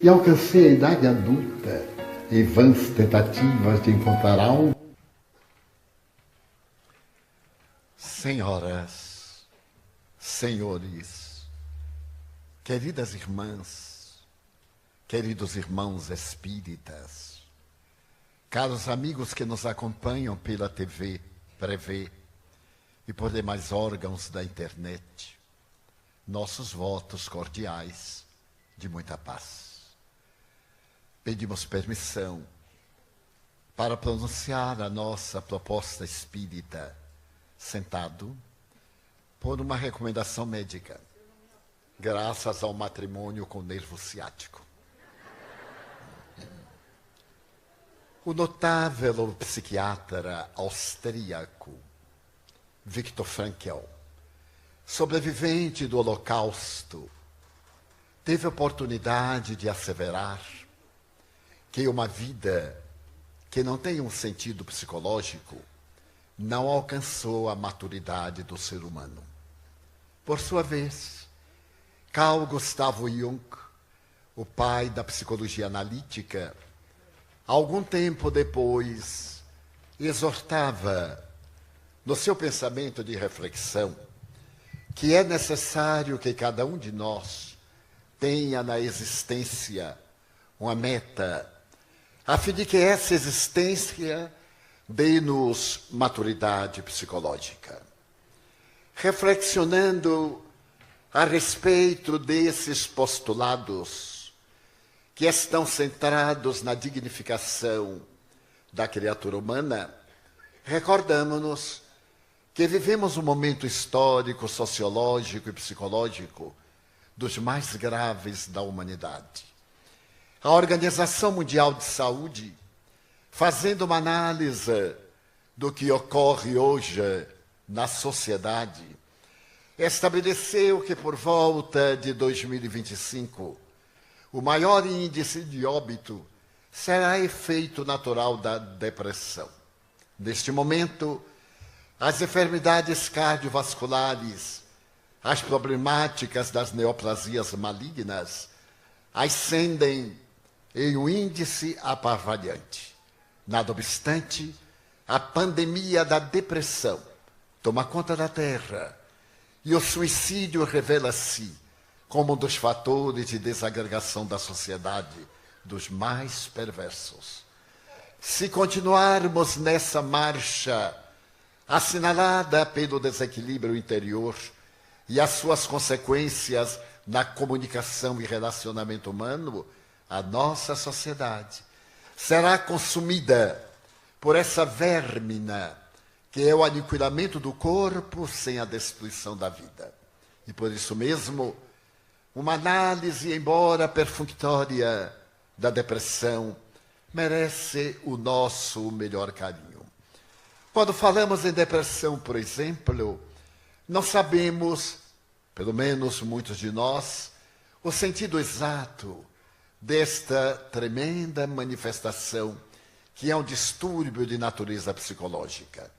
E alcancei a idade adulta em vãs tentativas de encontrar algo. Senhoras, senhores, queridas irmãs, queridos irmãos espíritas, caros amigos que nos acompanham pela TV, Prevê e por demais órgãos da internet, nossos votos cordiais de muita paz. Pedimos permissão para pronunciar a nossa proposta espírita sentado por uma recomendação médica, graças ao matrimônio com nervo ciático. O notável psiquiatra austríaco Viktor Frankl, sobrevivente do Holocausto, teve a oportunidade de asseverar que uma vida que não tem um sentido psicológico não alcançou a maturidade do ser humano. Por sua vez, Carl Gustav Jung, o pai da psicologia analítica, algum tempo depois, exortava, no seu pensamento de reflexão, que é necessário que cada um de nós tenha na existência uma meta, a fim de que essa existência dê-nos maturidade psicológica. Reflexionando a respeito desses postulados que estão centrados na dignificação da criatura humana, recordamos-nos que vivemos um momento histórico, sociológico e psicológico dos mais graves da humanidade. A Organização Mundial de Saúde, fazendo uma análise do que ocorre hoje na sociedade, estabeleceu que por volta de 2025, o maior índice de óbito será efeito natural da depressão. Neste momento, as enfermidades cardiovasculares, as problemáticas das neoplasias malignas, ascendem em um índice apavorante. Nada obstante, a pandemia da depressão toma conta da Terra e o suicídio revela-se como um dos fatores de desagregação da sociedade dos mais perversos. Se continuarmos nessa marcha assinalada pelo desequilíbrio interior e as suas consequências na comunicação e relacionamento humano, a nossa sociedade será consumida por essa vérmina que é o aniquilamento do corpo sem a destruição da vida. E por isso mesmo, uma análise, embora perfunctória, da depressão merece o nosso melhor carinho. Quando falamos em depressão, por exemplo, não sabemos, pelo menos muitos de nós, o sentido exato desta tremenda manifestação que é um distúrbio de natureza psicológica.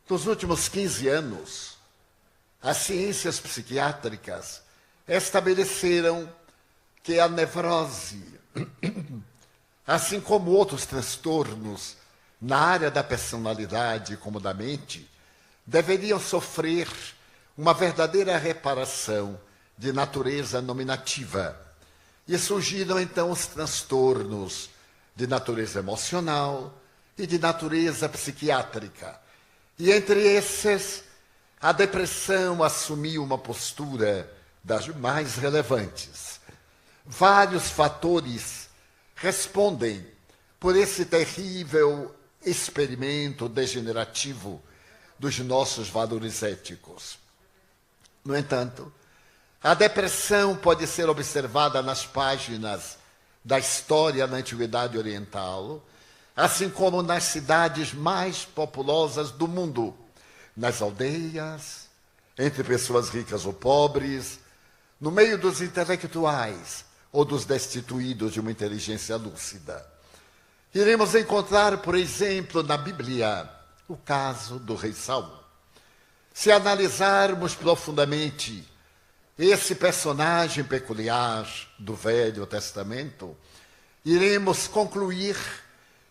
Nos últimos 15 anos, as ciências psiquiátricas estabeleceram que a nevrose, assim como outros transtornos na área da personalidade como da mente, deveriam sofrer uma verdadeira reparação de natureza nominativa. E surgiram então os transtornos de natureza emocional e de natureza psiquiátrica. E entre esses, a depressão assumiu uma postura das mais relevantes. Vários fatores respondem por esse terrível experimento degenerativo dos nossos valores éticos. No entanto, a depressão pode ser observada nas páginas da história na Antiguidade Oriental, assim como nas cidades mais populosas do mundo, nas aldeias, entre pessoas ricas ou pobres, no meio dos intelectuais ou dos destituídos de uma inteligência lúcida. Iremos encontrar, por exemplo, na Bíblia, o caso do rei Saul. Se analisarmos profundamente esse personagem peculiar do Velho Testamento, iremos concluir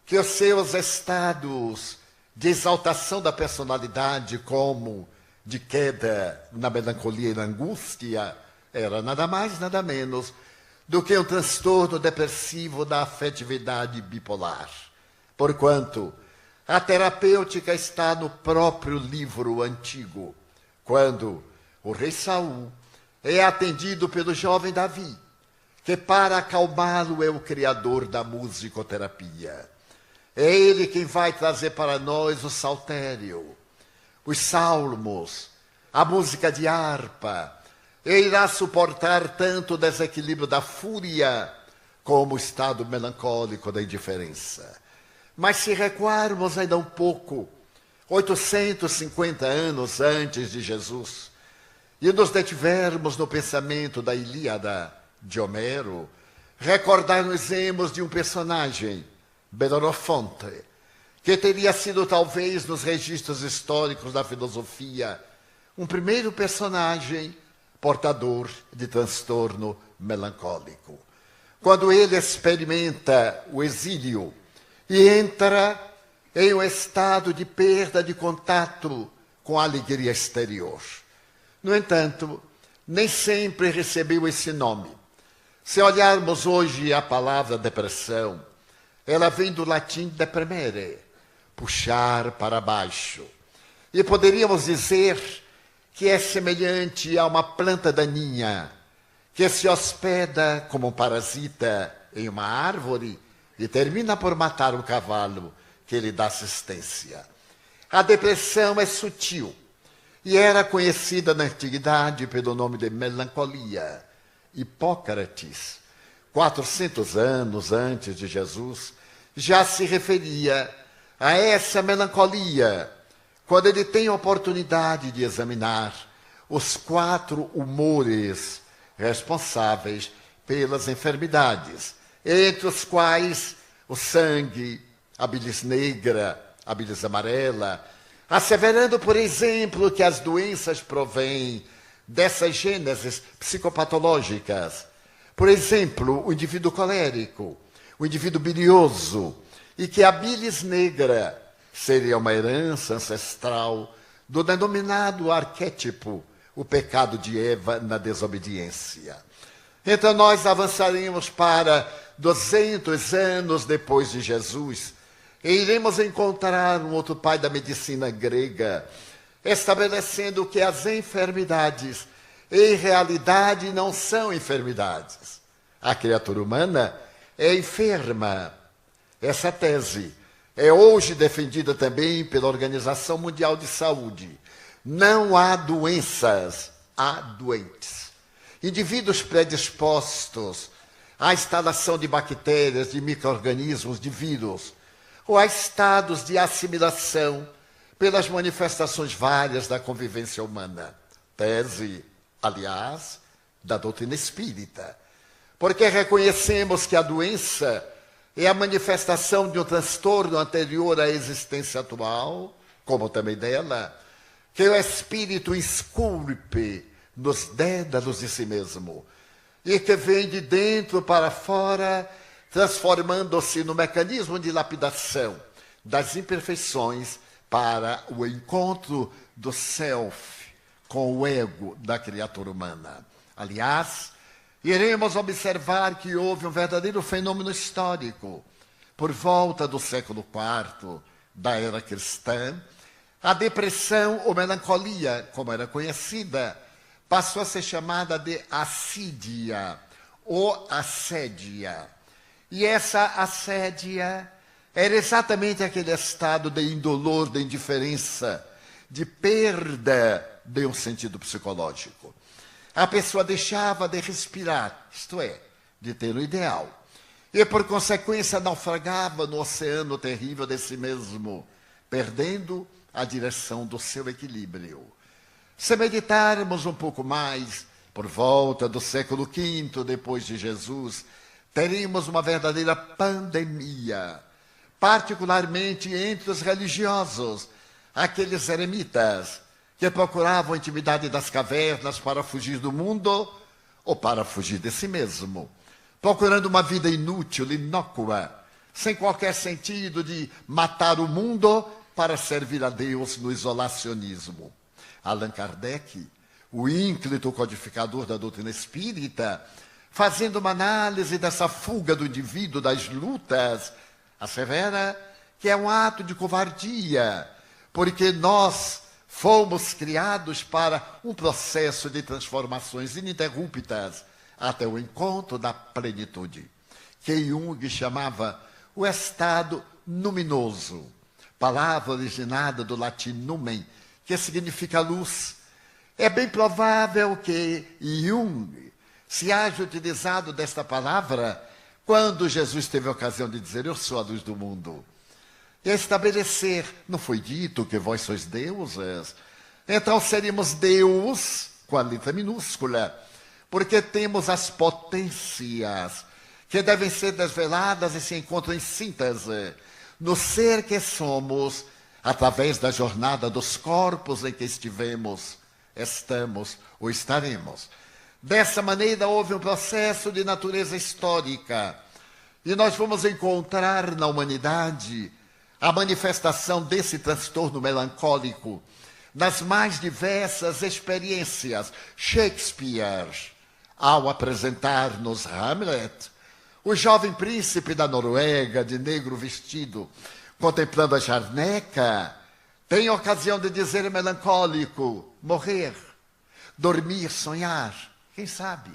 que os seus estados de exaltação da personalidade, como de queda na melancolia e na angústia, era nada mais, nada menos do que um transtorno depressivo da afetividade bipolar. Porquanto a terapêutica está no próprio livro antigo, quando o rei Saul é atendido pelo jovem Davi, que para acalmá-lo é o criador da musicoterapia. É ele quem vai trazer para nós o saltério, os salmos, a música de harpa. Ele irá suportar tanto o desequilíbrio da fúria como o estado melancólico da indiferença. Mas se recuarmos ainda um pouco, 850 anos antes de Jesus, e nos detivermos no pensamento da Ilíada de Homero, recordar-nos-emos de um personagem, Belenofonte, que teria sido talvez nos registros históricos da filosofia um primeiro personagem portador de transtorno melancólico. Quando ele experimenta o exílio e entra em um estado de perda de contato com a alegria exterior. No entanto, nem sempre recebeu esse nome. Se olharmos hoje a palavra depressão, ela vem do latim deprimere, puxar para baixo. E poderíamos dizer que é semelhante a uma planta daninha que se hospeda como um parasita em uma árvore e termina por matar o cavalo que lhe dá assistência. A depressão é sutil e era conhecida na antiguidade pelo nome de melancolia. Hipócrates, 400 anos antes de Jesus, já se referia a essa melancolia quando ele tem a oportunidade de examinar os 4 humores responsáveis pelas enfermidades, entre os quais o sangue, a bilis negra, a bilis amarela, asseverando, por exemplo, que as doenças provêm dessas gêneses psicopatológicas. Por exemplo, o indivíduo colérico, o indivíduo bilioso, e que a bilis negra seria uma herança ancestral do denominado arquétipo, o pecado de Eva na desobediência. Então nós avançaremos para 200 anos depois de Jesus e iremos encontrar um outro pai da medicina grega, estabelecendo que as enfermidades, em realidade, não são enfermidades. A criatura humana é enferma. Essa tese é hoje defendida também pela Organização Mundial de Saúde. Não há doenças, há doentes. Indivíduos predispostos à instalação de bactérias, de micro-organismos, de vírus, ou a estados de assimilação pelas manifestações várias da convivência humana. Tese, aliás, da doutrina espírita. Porque reconhecemos que a doença é a manifestação de um transtorno anterior à existência atual, como também dela, que o espírito esculpe nos dédalos de si mesmo, e que vem de dentro para fora, transformando-se no mecanismo de lapidação das imperfeições para o encontro do self com o ego da criatura humana. Aliás, iremos observar que houve um verdadeiro fenômeno histórico. Por volta do século IV da era cristã, a depressão ou melancolia, como era conhecida, passou a ser chamada de assídia ou assédia. E essa assédia era exatamente aquele estado de indolor, de indiferença, de perda de um sentido psicológico. A pessoa deixava de respirar, isto é, de ter o ideal. E, por consequência, naufragava no oceano terrível de si mesmo, perdendo a direção do seu equilíbrio. Se meditarmos um pouco mais, por volta do século V depois de Jesus, teríamos uma verdadeira pandemia, particularmente entre os religiosos, aqueles eremitas que procuravam a intimidade das cavernas para fugir do mundo ou para fugir de si mesmo, procurando uma vida inútil, inócua, sem qualquer sentido de matar o mundo para servir a Deus no isolacionismo. Allan Kardec, o ínclito codificador da doutrina espírita, fazendo uma análise dessa fuga do indivíduo das lutas, assevera que é um ato de covardia, porque nós fomos criados para um processo de transformações ininterruptas até o encontro da plenitude, que Jung chamava o estado luminoso, palavra originada do latim numen, que significa luz. É bem provável que Jung se haja utilizado desta palavra quando Jesus teve a ocasião de dizer: eu sou a luz do mundo. E estabelecer, não foi dito que vós sois deuses? Então seríamos Deus, com a letra minúscula, porque temos as potências que devem ser desveladas e se encontram em síntese no ser que somos, através da jornada dos corpos em que estivemos, estamos ou estaremos. Dessa maneira, houve um processo de natureza histórica, e nós vamos encontrar na humanidade a manifestação desse transtorno melancólico nas mais diversas experiências. Shakespeare, ao apresentar-nos Hamlet, o jovem príncipe da Noruega, de negro vestido, contemplando a charneca, tem ocasião de dizer melancólico: morrer, dormir, sonhar, quem sabe?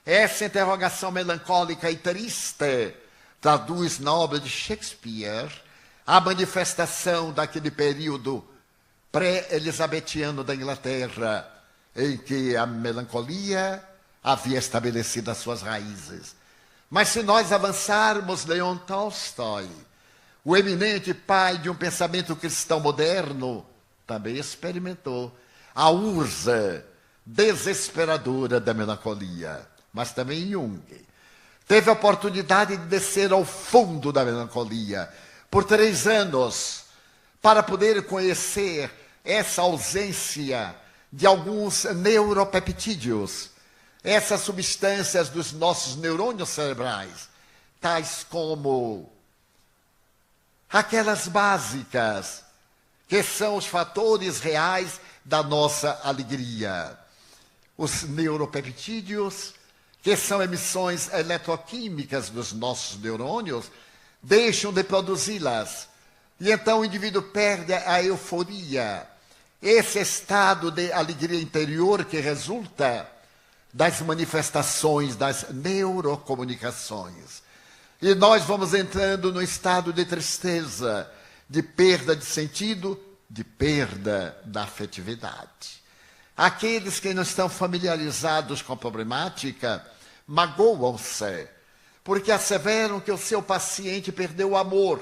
Essa interrogação melancólica e triste traduz na obra de Shakespeare a manifestação daquele período pré-elisabetiano da Inglaterra, em que a melancolia havia estabelecido as suas raízes. Mas se nós avançarmos, Leon Tolstói, o eminente pai de um pensamento cristão moderno, também experimentou a urza desesperadora da melancolia. Mas também Jung teve a oportunidade de descer ao fundo da melancolia por 3 anos, para poder conhecer essa ausência de alguns neuropeptídeos, essas substâncias dos nossos neurônios cerebrais, tais como aquelas básicas, que são os fatores reais da nossa alegria. Os neuropeptídeos, que são emissões eletroquímicas dos nossos neurônios, deixam de produzi-las. E então o indivíduo perde a euforia, esse estado de alegria interior que resulta das manifestações das neurocomunicações. E nós vamos entrando no estado de tristeza, de perda de sentido, de perda da afetividade. Aqueles que não estão familiarizados com a problemática magoam-se, porque asseveram que o seu paciente perdeu o amor.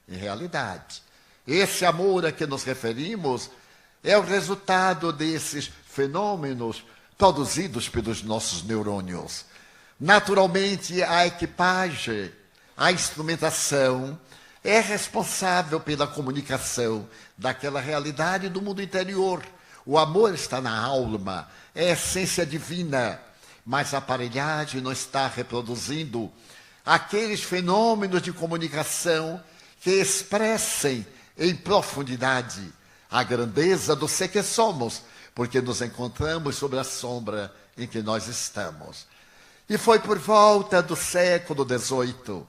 Em realidade, esse amor a que nos referimos é o resultado desses fenômenos produzidos pelos nossos neurônios. Naturalmente, a equipagem, a instrumentação, é responsável pela comunicação daquela realidade do mundo interior. O amor está na alma, é a essência divina, mas a aparelhagem não está reproduzindo aqueles fenômenos de comunicação que expressem em profundidade a grandeza do ser que somos, porque nos encontramos sob a sombra em que nós estamos. E foi por volta do século XVIII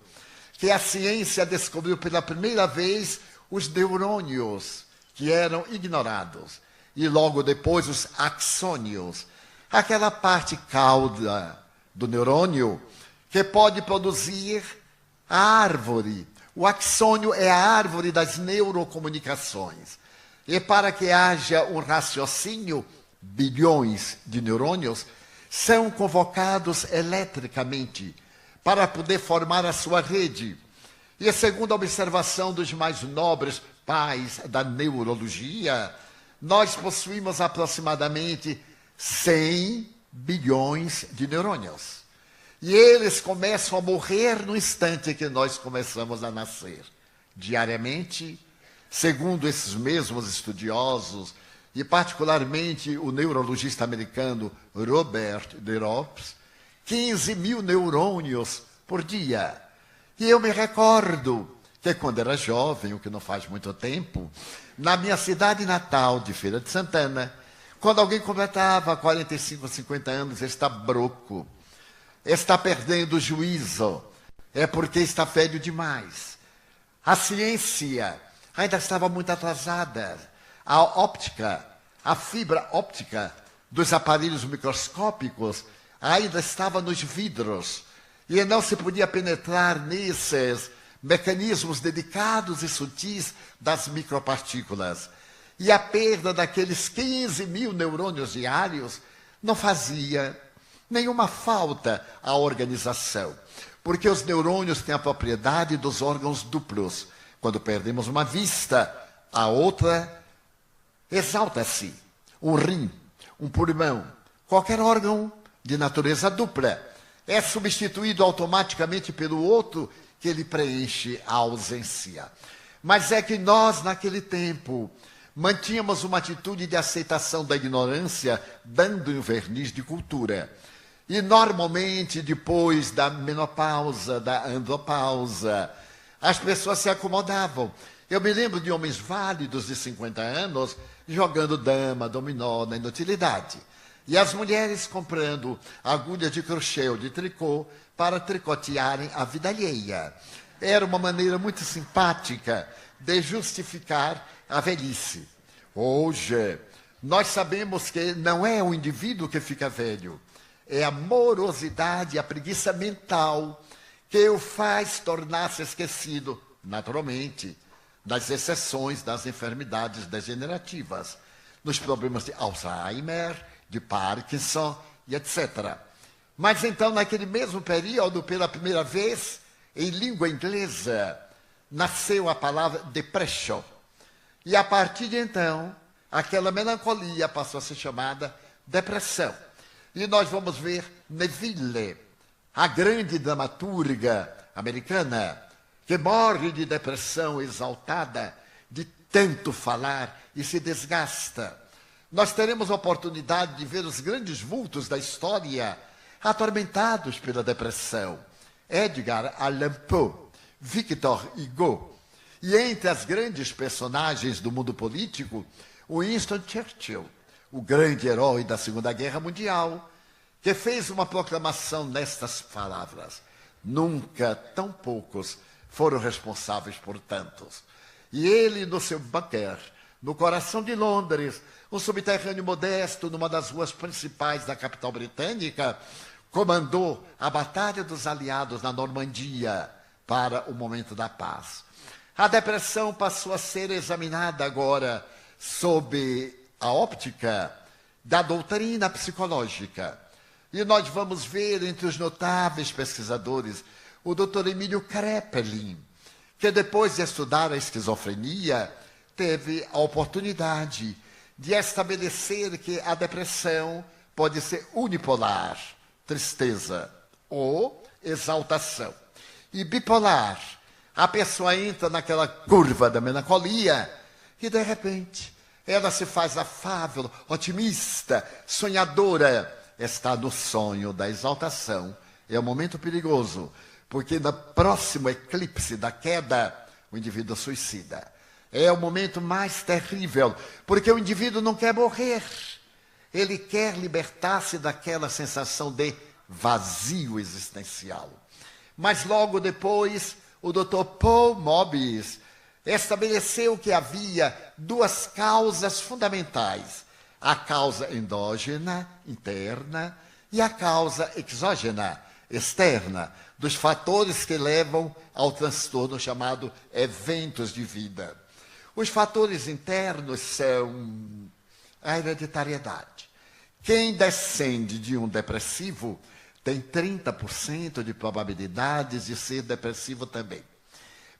que a ciência descobriu pela primeira vez os neurônios, que eram ignorados, e logo depois os axônios, aquela parte cauda do neurônio que pode produzir a árvore. O axônio é a árvore das neurocomunicações. E para que haja um raciocínio, bilhões de neurônios são convocados eletricamente para poder formar a sua rede. E segundo a observação dos mais nobres pais da neurologia, nós possuímos aproximadamente 100 bilhões de neurônios. E eles começam a morrer no instante que nós começamos a nascer. Diariamente, segundo esses mesmos estudiosos e particularmente o neurologista americano Robert de Rops, 15 mil neurônios por dia. E eu me recordo que quando era jovem, o que não faz muito tempo, na minha cidade natal de Feira de Santana, quando alguém completava 45, 50 anos, está broco, está perdendo o juízo, é porque está velho demais. A ciência ainda estava muito atrasada. A óptica, a fibra óptica dos aparelhos microscópicos ainda estava nos vidros e não se podia penetrar nesses mecanismos delicados e sutis das micropartículas. E a perda daqueles 15 mil neurônios diários não fazia nenhuma falta à organização, porque os neurônios têm a propriedade dos órgãos duplos. Quando perdemos uma vista, a outra exalta-se. Um rim, um pulmão, qualquer órgão de natureza dupla é substituído automaticamente pelo outro que ele preenche a ausência. Mas é que nós, naquele tempo, mantínhamos uma atitude de aceitação da ignorância, dando um verniz de cultura. E, normalmente, depois da menopausa, da andropausa, as pessoas se acomodavam. Eu me lembro de homens válidos de 50 anos jogando dama, dominó na inutilidade. E as mulheres comprando agulha de crochê ou de tricô para tricotearem a vida alheia. Era uma maneira muito simpática de justificar a velhice. Hoje, nós sabemos que não é o indivíduo que fica velho, é a morosidade, a preguiça mental que o faz tornar-se esquecido, naturalmente, das exceções das enfermidades degenerativas, nos problemas de Alzheimer, de Parkinson e etc. Mas então, naquele mesmo período, pela primeira vez, em língua inglesa, nasceu a palavra depression. E a partir de então, aquela melancolia passou a ser chamada depressão. E nós vamos ver Neville, a grande dramaturga americana, que morre de depressão exaltada, de tanto falar e se desgasta. Nós teremos a oportunidade de ver os grandes vultos da história atormentados pela depressão. Edgar Allan Poe, Victor Hugo. E entre as grandes personagens do mundo político, Winston Churchill, o grande herói da Segunda Guerra Mundial, que fez uma proclamação nestas palavras: nunca tão poucos foram responsáveis por tantos. E ele, no seu bunker, no coração de Londres, um subterrâneo modesto numa das ruas principais da capital britânica, comandou a Batalha dos Aliados na Normandia para o momento da paz. A depressão passou a ser examinada agora sob a óptica da doutrina psicológica. E nós vamos ver entre os notáveis pesquisadores o Dr. Emílio Kraepelin, que depois de estudar a esquizofrenia, teve a oportunidade de estabelecer que a depressão pode ser unipolar, tristeza, ou exaltação. E bipolar, a pessoa entra naquela curva da melancolia e, de repente, ela se faz afável, otimista, sonhadora, está no sonho da exaltação. É um momento perigoso, porque no próximo eclipse da queda, o indivíduo suicida. É o momento mais terrível, porque o indivíduo não quer morrer. Ele quer libertar-se daquela sensação de vazio existencial. Mas logo depois, o Dr. Paul Mobius estabeleceu que havia duas causas fundamentais: a causa endógena, interna, e a causa exógena, externa, dos fatores que levam ao transtorno chamado eventos de vida. Os fatores internos são a hereditariedade. Quem descende de um depressivo tem 30% de probabilidades de ser depressivo também.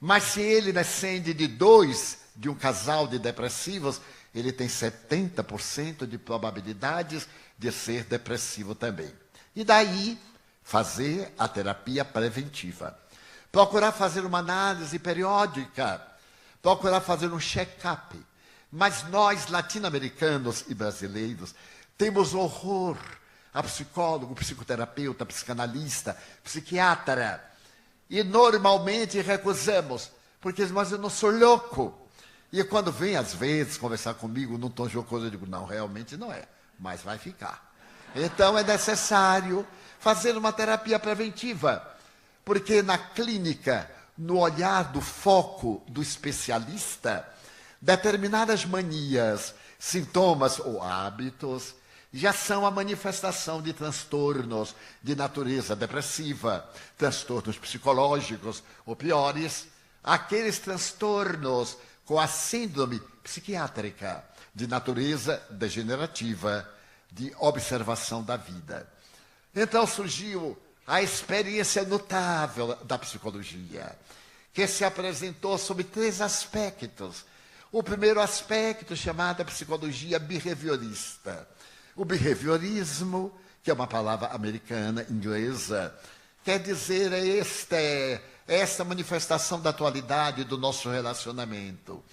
Mas se ele descende de um casal de depressivos, ele tem 70% de probabilidades de ser depressivo também. E daí, fazer a terapia preventiva. Procurar fazer uma análise periódica, procurar fazer um check-up, Mas nós, latino-americanos e brasileiros, temos horror a psicólogo, psicoterapeuta, psicanalista, psiquiatra. E normalmente recusamos, porque mas eu não sou louco. E quando vem, às vezes, conversar comigo num tom jocoso, eu digo, não, realmente não é, mas vai ficar. Então é necessário fazer uma terapia preventiva, porque na clínica, no olhar do foco do especialista, determinadas manias, sintomas ou hábitos já são a manifestação de transtornos de natureza depressiva, transtornos psicológicos ou piores, aqueles transtornos com a síndrome psiquiátrica de natureza degenerativa, de observação da vida. Então surgiu a experiência notável da psicologia, que se apresentou sob 3 aspectos. O primeiro aspecto, chamado psicologia behaviorista. O behaviorismo, que é uma palavra americana, inglesa, quer dizer esta manifestação da atualidade do nosso relacionamento.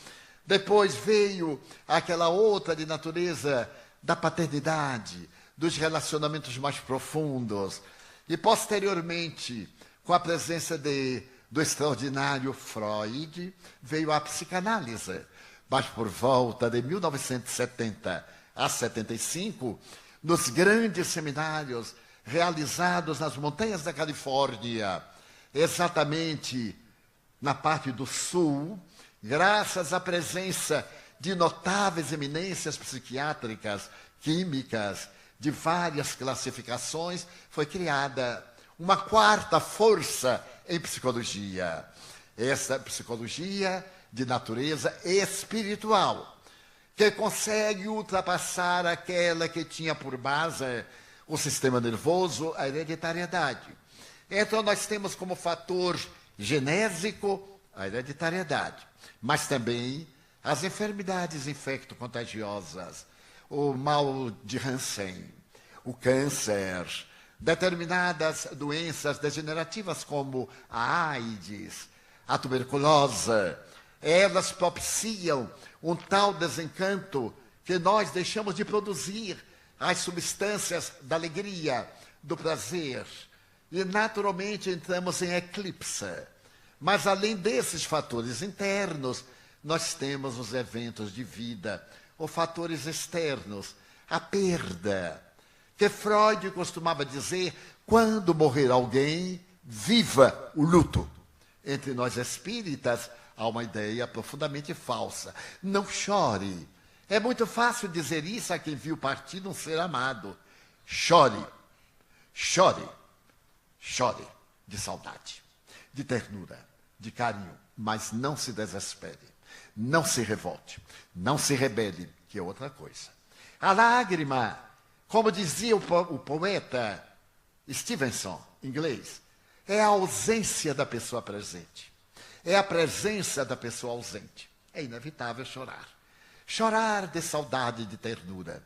Depois veio aquela outra de natureza da paternidade, dos relacionamentos mais profundos. E, posteriormente, com a presença do extraordinário Freud, veio a psicanálise. Mas por volta de 1970 a 75, nos grandes seminários realizados nas montanhas da Califórnia, exatamente na parte do sul, graças à presença de notáveis eminências psiquiátricas, químicas, de várias classificações, foi criada uma 4ª força em psicologia. Essa psicologia de natureza espiritual, que consegue ultrapassar aquela que tinha por base o sistema nervoso, a hereditariedade. Então, nós temos como fator genésico a hereditariedade, mas também as enfermidades infecto-contagiosas, o mal de Hansen, o câncer, determinadas doenças degenerativas como a AIDS, a tuberculose. Elas propiciam um tal desencanto que nós deixamos de produzir as substâncias da alegria, do prazer. E, naturalmente, entramos em eclipse. Mas, além desses fatores internos, nós temos os eventos de vida, ou fatores externos, a perda, que Freud costumava dizer, quando morrer alguém, viva o luto. Entre nós espíritas, há uma ideia profundamente falsa. Não chore. É muito fácil dizer isso a quem viu partir um ser amado. Chore, chore, chore de saudade, de ternura, de carinho, mas não se desespere, não se revolte, não se rebele, que é outra coisa. A lágrima, como dizia o poeta Stevenson, inglês, é a ausência da pessoa presente. É a presença da pessoa ausente. É inevitável chorar. Chorar de saudade e de ternura.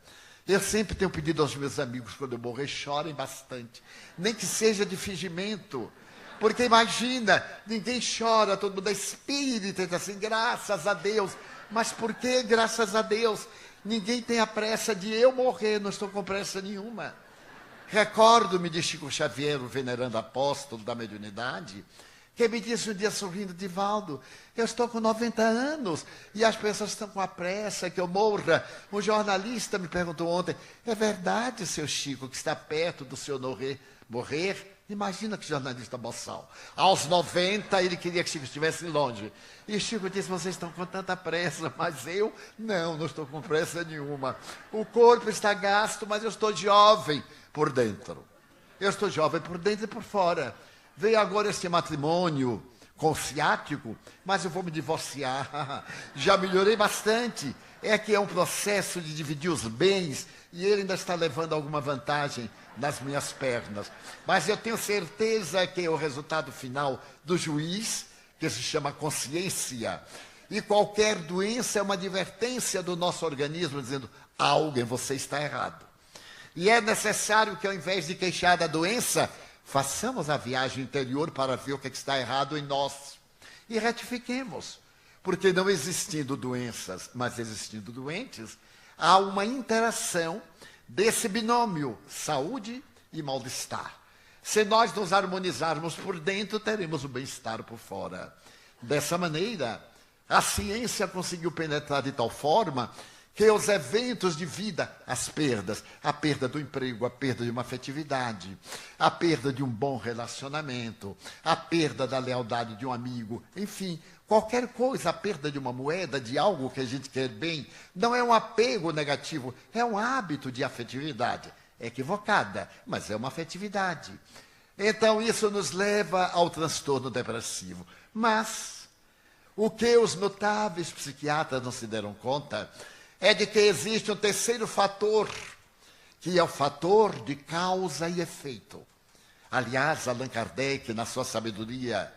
Eu sempre tenho pedido aos meus amigos, quando eu morrer, chorem bastante. Nem que seja de fingimento. Porque imagina, ninguém chora, todo mundo é espírita, diz assim, graças a Deus. Mas por que graças a Deus? Ninguém tem a pressa de eu morrer, não estou com pressa nenhuma. Recordo-me de Chico Xavier, o venerando apóstolo da mediunidade, que me disse um dia sorrindo, Divaldo, eu estou com 90 anos e as pessoas estão com a pressa que eu morra. Um jornalista me perguntou ontem, é verdade, seu Chico, que está perto do senhor morrer? Imagina que jornalista boçal. Aos 90 ele queria que Chico estivesse longe. E Chico disse, vocês estão com tanta pressa, mas eu não estou com pressa nenhuma. O corpo está gasto, mas eu estou jovem por dentro. Eu estou jovem por dentro e por fora. Veio agora este matrimônio com o ciático, mas eu vou me divorciar. Já melhorei bastante. É que é um processo de dividir os bens e ele ainda está levando alguma vantagem nas minhas pernas. Mas eu tenho certeza que é o resultado final do juiz, que se chama consciência. E qualquer doença é uma advertência do nosso organismo, dizendo, algo em você está errado. E é necessário que, ao invés de queixar da doença, façamos a viagem interior para ver o que está errado em nós. E retifiquemos. Porque não existindo doenças, mas existindo doentes, há uma interação desse binômio, saúde e mal-estar. Se nós nos harmonizarmos por dentro, teremos o bem-estar por fora. Dessa maneira, a ciência conseguiu penetrar de tal forma que os eventos de vida, as perdas, a perda do emprego, a perda de uma afetividade, a perda de um bom relacionamento, a perda da lealdade de um amigo, enfim, qualquer coisa, a perda de uma moeda, de algo que a gente quer bem, não é um apego negativo, é um hábito de afetividade. É equivocada, mas é uma afetividade. Então, isso nos leva ao transtorno depressivo. Mas, o que os notáveis psiquiatras não se deram conta é de que existe um terceiro fator, que é o fator de causa e efeito. Aliás, Allan Kardec, na sua sabedoria,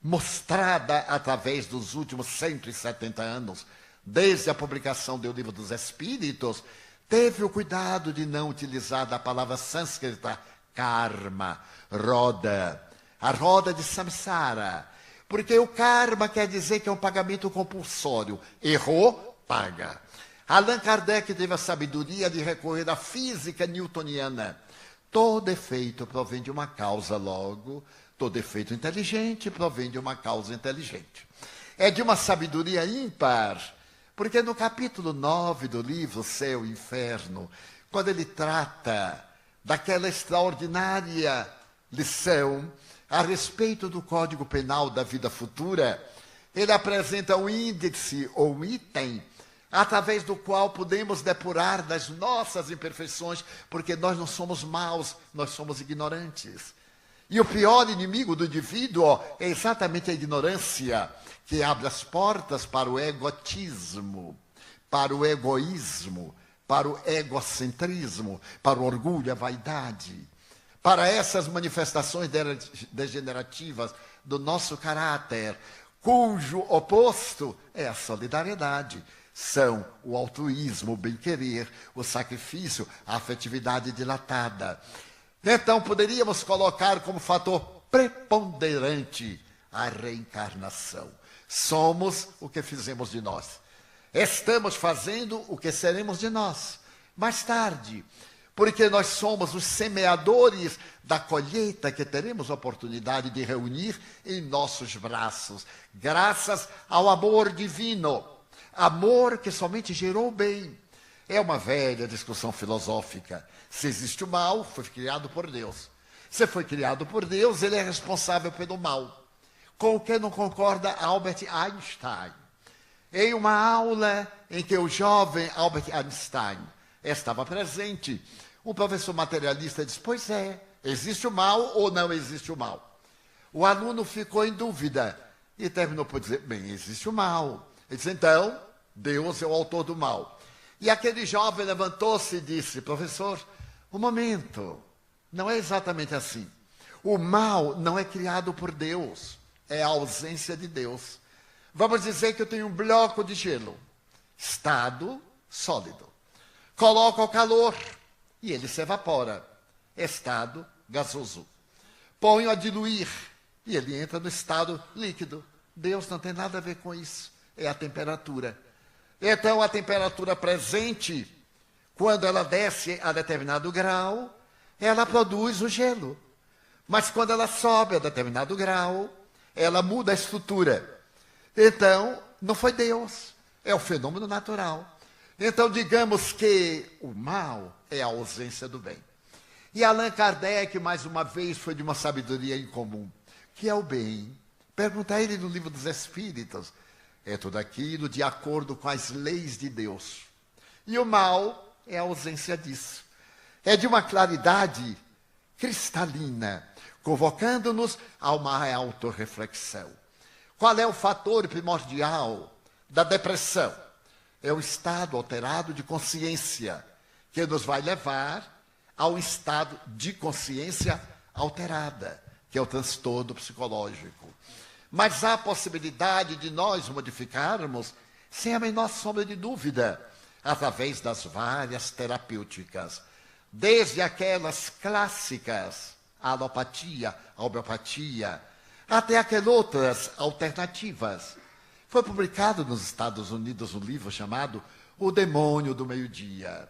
mostrada através dos últimos 170 anos, desde a publicação do Livro dos Espíritos, teve o cuidado de não utilizar a palavra sânscrita karma, roda, a roda de samsara, porque o karma quer dizer que é um pagamento compulsório. Errou, paga. Allan Kardec teve a sabedoria de recorrer à física newtoniana. Todo efeito provém de uma causa, logo, todo efeito inteligente provém de uma causa inteligente. É de uma sabedoria ímpar, porque no capítulo 9 do livro Céu e Inferno, quando ele trata daquela extraordinária lição a respeito do Código Penal da vida futura, ele apresenta um índice ou um item através do qual podemos depurar das nossas imperfeições, porque nós não somos maus, nós somos ignorantes. E o pior inimigo do indivíduo é exatamente a ignorância, que abre as portas para o egotismo, para o egoísmo, para o egocentrismo, para o orgulho, a vaidade, para essas manifestações degenerativas do nosso caráter, cujo oposto é a solidariedade. São o altruísmo, o bem-querer, o sacrifício, a afetividade dilatada. Então, poderíamos colocar como fator preponderante a reencarnação. Somos o que fizemos de nós. Estamos fazendo o que seremos de nós mais tarde, porque nós somos os semeadores da colheita que teremos a oportunidade de reunir em nossos braços, graças ao amor divino. Amor que somente gerou o bem. É uma velha discussão filosófica. Se existe o mal, foi criado por Deus. Se foi criado por Deus, ele é responsável pelo mal. Com o que não concorda Albert Einstein. Em uma aula em que o jovem Albert Einstein estava presente, o professor materialista disse, pois é, existe o mal ou não existe o mal? O aluno ficou em dúvida e terminou por dizer, bem, existe o mal. Ele disse, então, Deus é o autor do mal. E aquele jovem levantou-se e disse, professor, um momento, não é exatamente assim. O mal não é criado por Deus, é a ausência de Deus. Vamos dizer que eu tenho um bloco de gelo, estado sólido. Coloco ao calor e ele se evapora, estado gasoso. Ponho a diluir e ele entra no estado líquido. Deus não tem nada a ver com isso, é a temperatura. Então, a temperatura presente, quando ela desce a determinado grau, ela produz o gelo. Mas quando ela sobe a determinado grau, ela muda a estrutura. Então, não foi Deus, é o fenômeno natural. Então, digamos que o mal é a ausência do bem. E Allan Kardec, mais uma vez, foi de uma sabedoria incomum, que é o bem. Pergunta a ele no Livro dos Espíritos, é tudo aquilo de acordo com as leis de Deus. E o mal é a ausência disso. É de uma claridade cristalina, convocando-nos a uma autorreflexão. Qual é o fator primordial da depressão? É o estado alterado de consciência, que nos vai levar ao estado de consciência alterada, que é o transtorno psicológico. Mas há a possibilidade de nós modificarmos, sem a menor sombra de dúvida, através das várias terapêuticas, desde aquelas clássicas, a alopatia, a homeopatia, até aquelas outras alternativas. Foi publicado nos Estados Unidos um livro chamado O Demônio do Meio-Dia.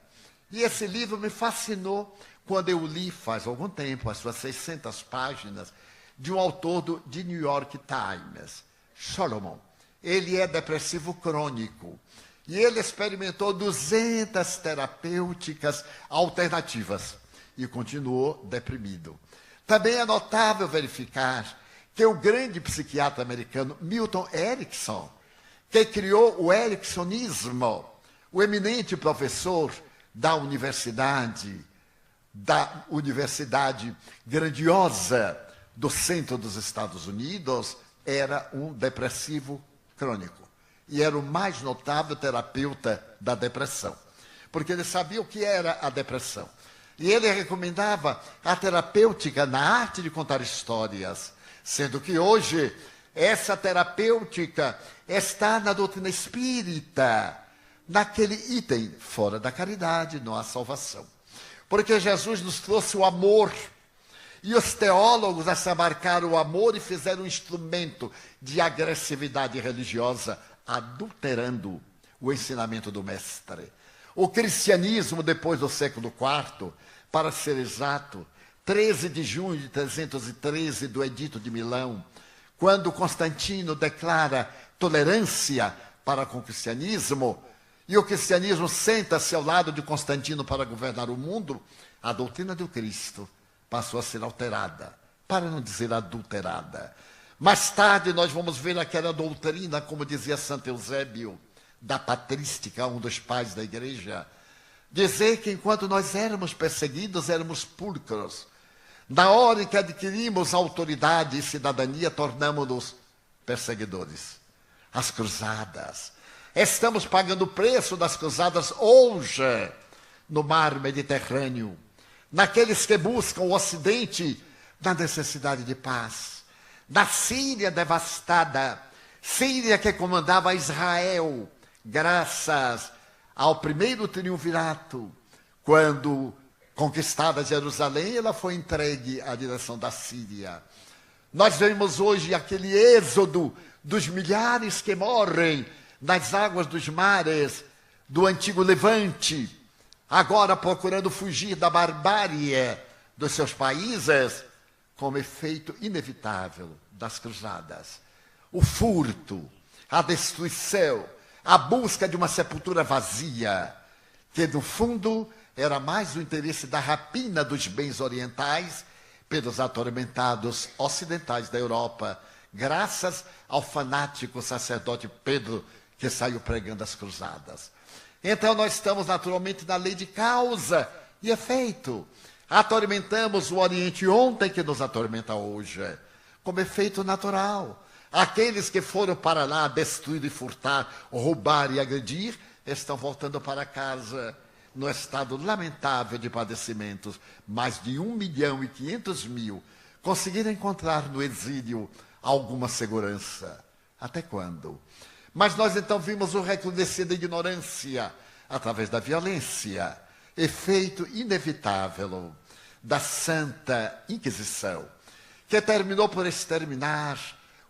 E esse livro me fascinou quando eu li, faz algum tempo, as suas 600 páginas, de um autor do The New York Times, Solomon. Ele é depressivo crônico. E ele experimentou 200 terapêuticas alternativas e continuou deprimido. Também é notável verificar que o grande psiquiatra americano Milton Erickson, que criou o ericsonismo, o eminente professor da universidade grandiosa do centro dos Estados Unidos, era um depressivo crônico. E era o mais notável terapeuta da depressão, porque ele sabia o que era a depressão. E ele recomendava a terapêutica na arte de contar histórias, sendo que hoje essa terapêutica está na doutrina espírita, naquele item, fora da caridade não há salvação. Porque Jesus nos trouxe o amor, e os teólogos assamarcaram o amor e fizeram um instrumento de agressividade religiosa, adulterando o ensinamento do mestre. O cristianismo, depois do século IV, para ser exato, 13 de junho de 313 do Edito de Milão, quando Constantino declara tolerância para com o cristianismo, e o cristianismo senta-se ao lado de Constantino para governar o mundo, a doutrina do Cristo passou a ser alterada, para não dizer adulterada. Mais tarde nós vamos ver aquela doutrina, como dizia Santo Eusébio, da patrística, um dos pais da igreja, dizer que enquanto nós éramos perseguidos, éramos pulcros. Na hora em que adquirimos autoridade e cidadania, tornamos-nos perseguidores. As cruzadas. Estamos pagando o preço das cruzadas hoje, no mar Mediterrâneo, naqueles que buscam o Ocidente na necessidade de paz. Na Síria devastada, Síria que comandava Israel, graças ao primeiro triunvirato, quando conquistada Jerusalém, ela foi entregue à direção da Síria. Nós vemos hoje aquele êxodo dos milhares que morrem nas águas dos mares do antigo Levante, agora procurando fugir da barbárie dos seus países, como efeito inevitável das cruzadas. O furto, a destruição, a busca de uma sepultura vazia, que no fundo era mais o interesse da rapina dos bens orientais pelos atormentados ocidentais da Europa, graças ao fanático sacerdote Pedro, que saiu pregando as cruzadas. Então nós estamos naturalmente na lei de causa e efeito. Atormentamos o Oriente ontem que nos atormenta hoje, como efeito natural. Aqueles que foram para lá destruir e furtar, roubar e agredir, estão voltando para casa no estado lamentável de padecimentos. Mais de 1.500.000 conseguiram encontrar no exílio alguma segurança. Até quando? Mas nós então vimos o recrudescer da ignorância através da violência, efeito inevitável da Santa Inquisição, que terminou por exterminar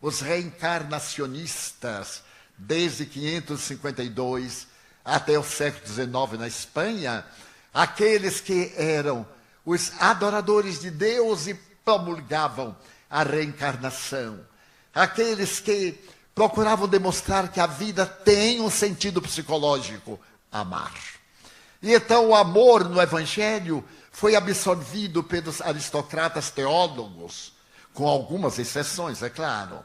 os reencarnacionistas desde 552 até o século XIX na Espanha, aqueles que eram os adoradores de Deus e promulgavam a reencarnação, aqueles que procuravam demonstrar que a vida tem um sentido psicológico, amar. E então o amor no Evangelho foi absorvido pelos aristocratas teólogos, com algumas exceções, é claro.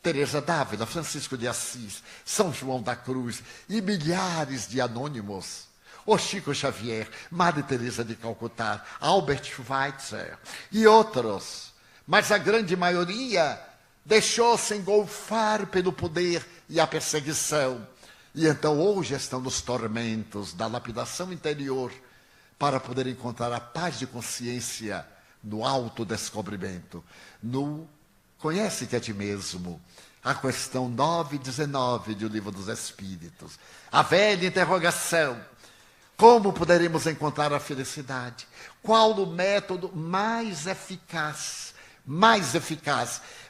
Teresa d'Ávila, Francisco de Assis, São João da Cruz e milhares de anônimos. O Chico Xavier, Madre Teresa de Calcutá, Albert Schweitzer e outros. Mas a grande maioria deixou-se engolfar pelo poder e a perseguição. E então hoje estão nos tormentos da lapidação interior para poder encontrar a paz de consciência no autodescobrimento, no conhece-te a ti mesmo. A questão 9 e 19 do Livro dos Espíritos. A velha interrogação: como poderemos encontrar a felicidade? Qual o método mais eficaz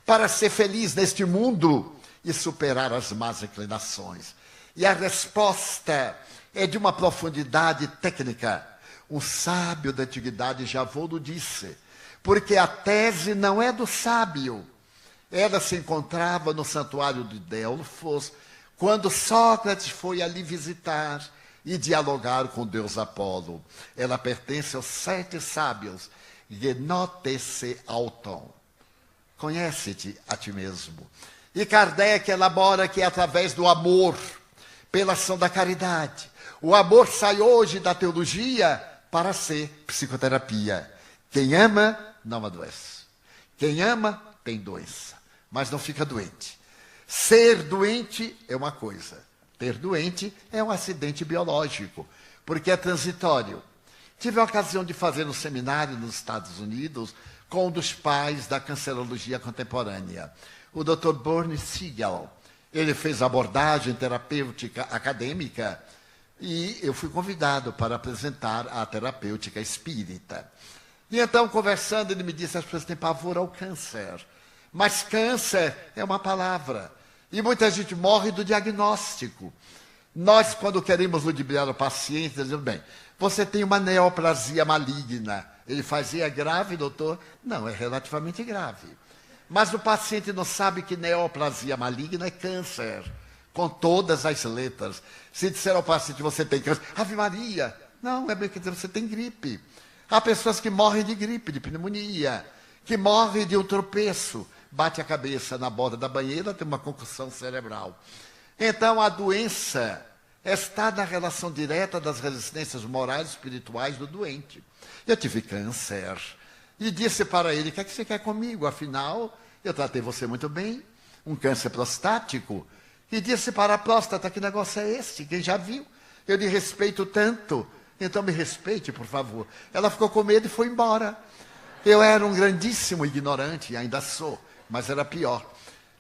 para ser feliz neste mundo e superar as más inclinações. E a resposta é de uma profundidade técnica. Um sábio da antiguidade, Javolo, disse, porque a tese não é do sábio. Ela se encontrava no santuário de Delfos, quando Sócrates foi ali visitar e dialogar com Deus Apolo. Ela pertence aos 7 sábios, Genotese auton. Conhece-te a ti mesmo. E Kardec elabora que é através do amor, pela ação da caridade. O amor sai hoje da teologia para ser psicoterapia. Quem ama, não adoece. Quem ama, tem doença, mas não fica doente. Ser doente é uma coisa. Ter doente é um acidente biológico, porque é transitório. Tive a ocasião de fazer um seminário nos Estados Unidos com um dos pais da cancerologia contemporânea, o Dr. Bernie Siegel. Ele fez abordagem terapêutica acadêmica e eu fui convidado para apresentar a terapêutica espírita. E então, conversando, ele me disse, as pessoas têm pavor ao câncer. Mas câncer é uma palavra. E muita gente morre do diagnóstico. Nós, quando queremos ludibriar o paciente, dizemos, bem, você tem uma neoplasia maligna. Ele faz, e é grave, doutor? Não, é relativamente grave. Mas o paciente não sabe que neoplasia maligna é câncer, com todas as letras. Se disser ao paciente, você tem câncer, Ave Maria, não, é bem que dizer, você tem gripe. Há pessoas que morrem de gripe, de pneumonia, que morrem de um tropeço, bate a cabeça na borda da banheira, tem uma concussão cerebral. Então, a doença está na relação direta das resistências morais e espirituais do doente. Eu tive câncer e disse para ele, o que é que você quer comigo? Afinal, eu tratei você muito bem, um câncer prostático. E disse para a próstata, que negócio é esse? Quem já viu? Eu lhe respeito tanto, então me respeite, por favor. Ela ficou com medo e foi embora. Eu era um grandíssimo ignorante, ainda sou, mas era pior.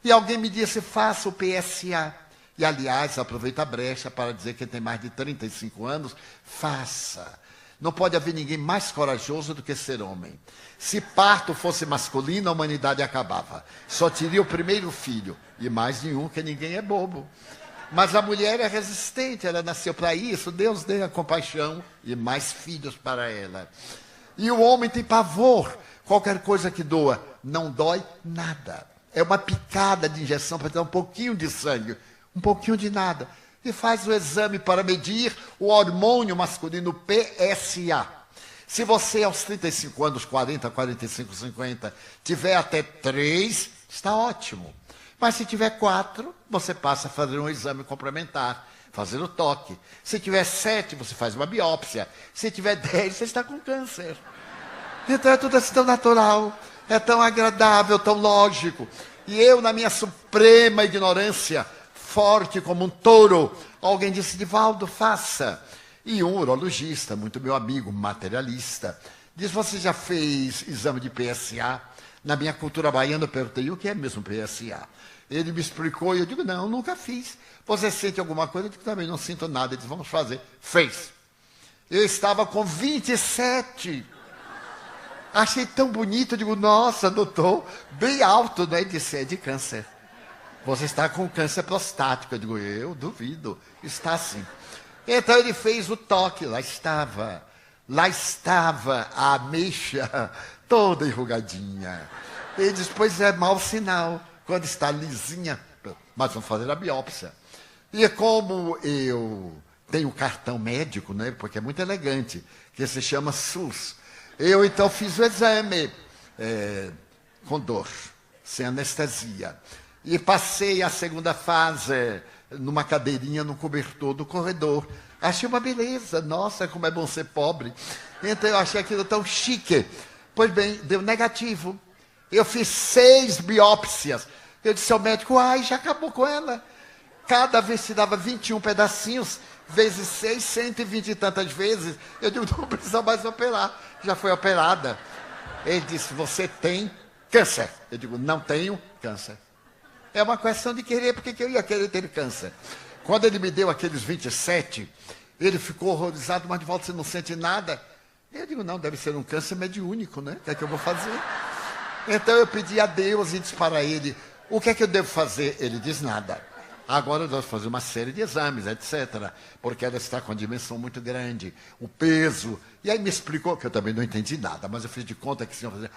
E alguém me disse, faça o PSA. E, aliás, aproveita a brecha para dizer que quem tem mais de 35 anos, faça. Não pode haver ninguém mais corajoso do que ser homem. Se parto fosse masculino, a humanidade acabava. Só teria o primeiro filho, e mais nenhum, que ninguém é bobo. Mas a mulher é resistente, ela nasceu para isso, Deus deu a compaixão e mais filhos para ela. E o homem tem pavor, qualquer coisa que doa, não dói nada. É uma picada de injeção para dar um pouquinho de sangue, um pouquinho de nada. E faz o exame para medir o hormônio masculino PSA. Se você aos 35 anos, 40, 45, 50, tiver até 3, está ótimo. Mas se tiver 4, você passa a fazer um exame complementar, fazer o toque. Se tiver 7, você faz uma biópsia. Se tiver 10, você está com câncer. Então é tudo assim tão natural, é tão agradável, tão lógico. E eu, na minha suprema ignorância, forte como um touro, alguém disse, Divaldo, faça. E um urologista, muito meu amigo, materialista, disse, você já fez exame de PSA? Na minha cultura baiana, eu perguntei, o que é mesmo PSA? Ele me explicou e eu digo, não, nunca fiz. Você sente alguma coisa? Eu digo, também não sinto nada. Ele disse, vamos fazer. Fez. Eu estava com 27. Achei tão bonito, eu digo, nossa, doutor, bem alto, né? Ele disse, é de câncer. Você está com câncer prostático. Eu digo, eu duvido, está sim. Então ele fez o toque, lá estava a ameixa toda enrugadinha. Ele disse, pois é, mau sinal, quando está lisinha, mas vamos fazer a biópsia. E como eu tenho cartão médico, né, porque é muito elegante, que se chama SUS, eu então fiz o exame com dor, sem anestesia. E passei a segunda fase numa cadeirinha no cobertor do corredor. Achei uma beleza. Nossa, como é bom ser pobre. Então eu achei aquilo tão chique. Pois bem, deu negativo. Eu fiz 6 biópsias. Eu disse ao médico, ai, já acabou com ela. Cada vez se dava 21 pedacinhos, vezes 6, 120 e tantas vezes. Eu digo, não precisa mais operar. Já foi operada. Ele disse, você tem câncer. Eu digo, não tenho câncer. É uma questão de querer, porque eu ia querer ter câncer. Quando ele me deu aqueles 27, ele ficou horrorizado, mas de volta você não sente nada. Eu digo, não, deve ser um câncer mediúnico, né? O que é que eu vou fazer? Então eu pedi a Deus e disse para ele, O que é que eu devo fazer? Ele diz nada. Agora eu devo fazer uma série de exames, etc. Porque ela está com a dimensão muito grande, o peso. E aí me explicou, que eu também não entendi nada, mas eu fiz de conta que o senhor fazia.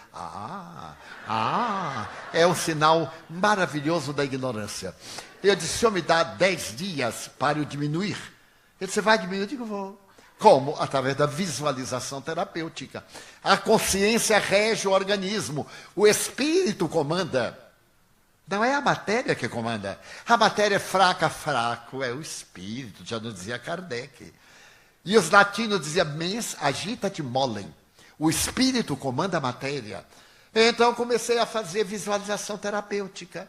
É um sinal maravilhoso da ignorância. Eu disse, o senhor me dá 10 dias para eu diminuir? Ele disse, você vai diminuir? Eu digo, vou. Como? Através da visualização terapêutica. A consciência rege o organismo, o espírito comanda. Não é a matéria que comanda. A matéria é fraca, fraco, é o espírito, já nos dizia Kardec. E os latinos diziam, mens agita-te molem. O espírito comanda a matéria. Então comecei a fazer visualização terapêutica.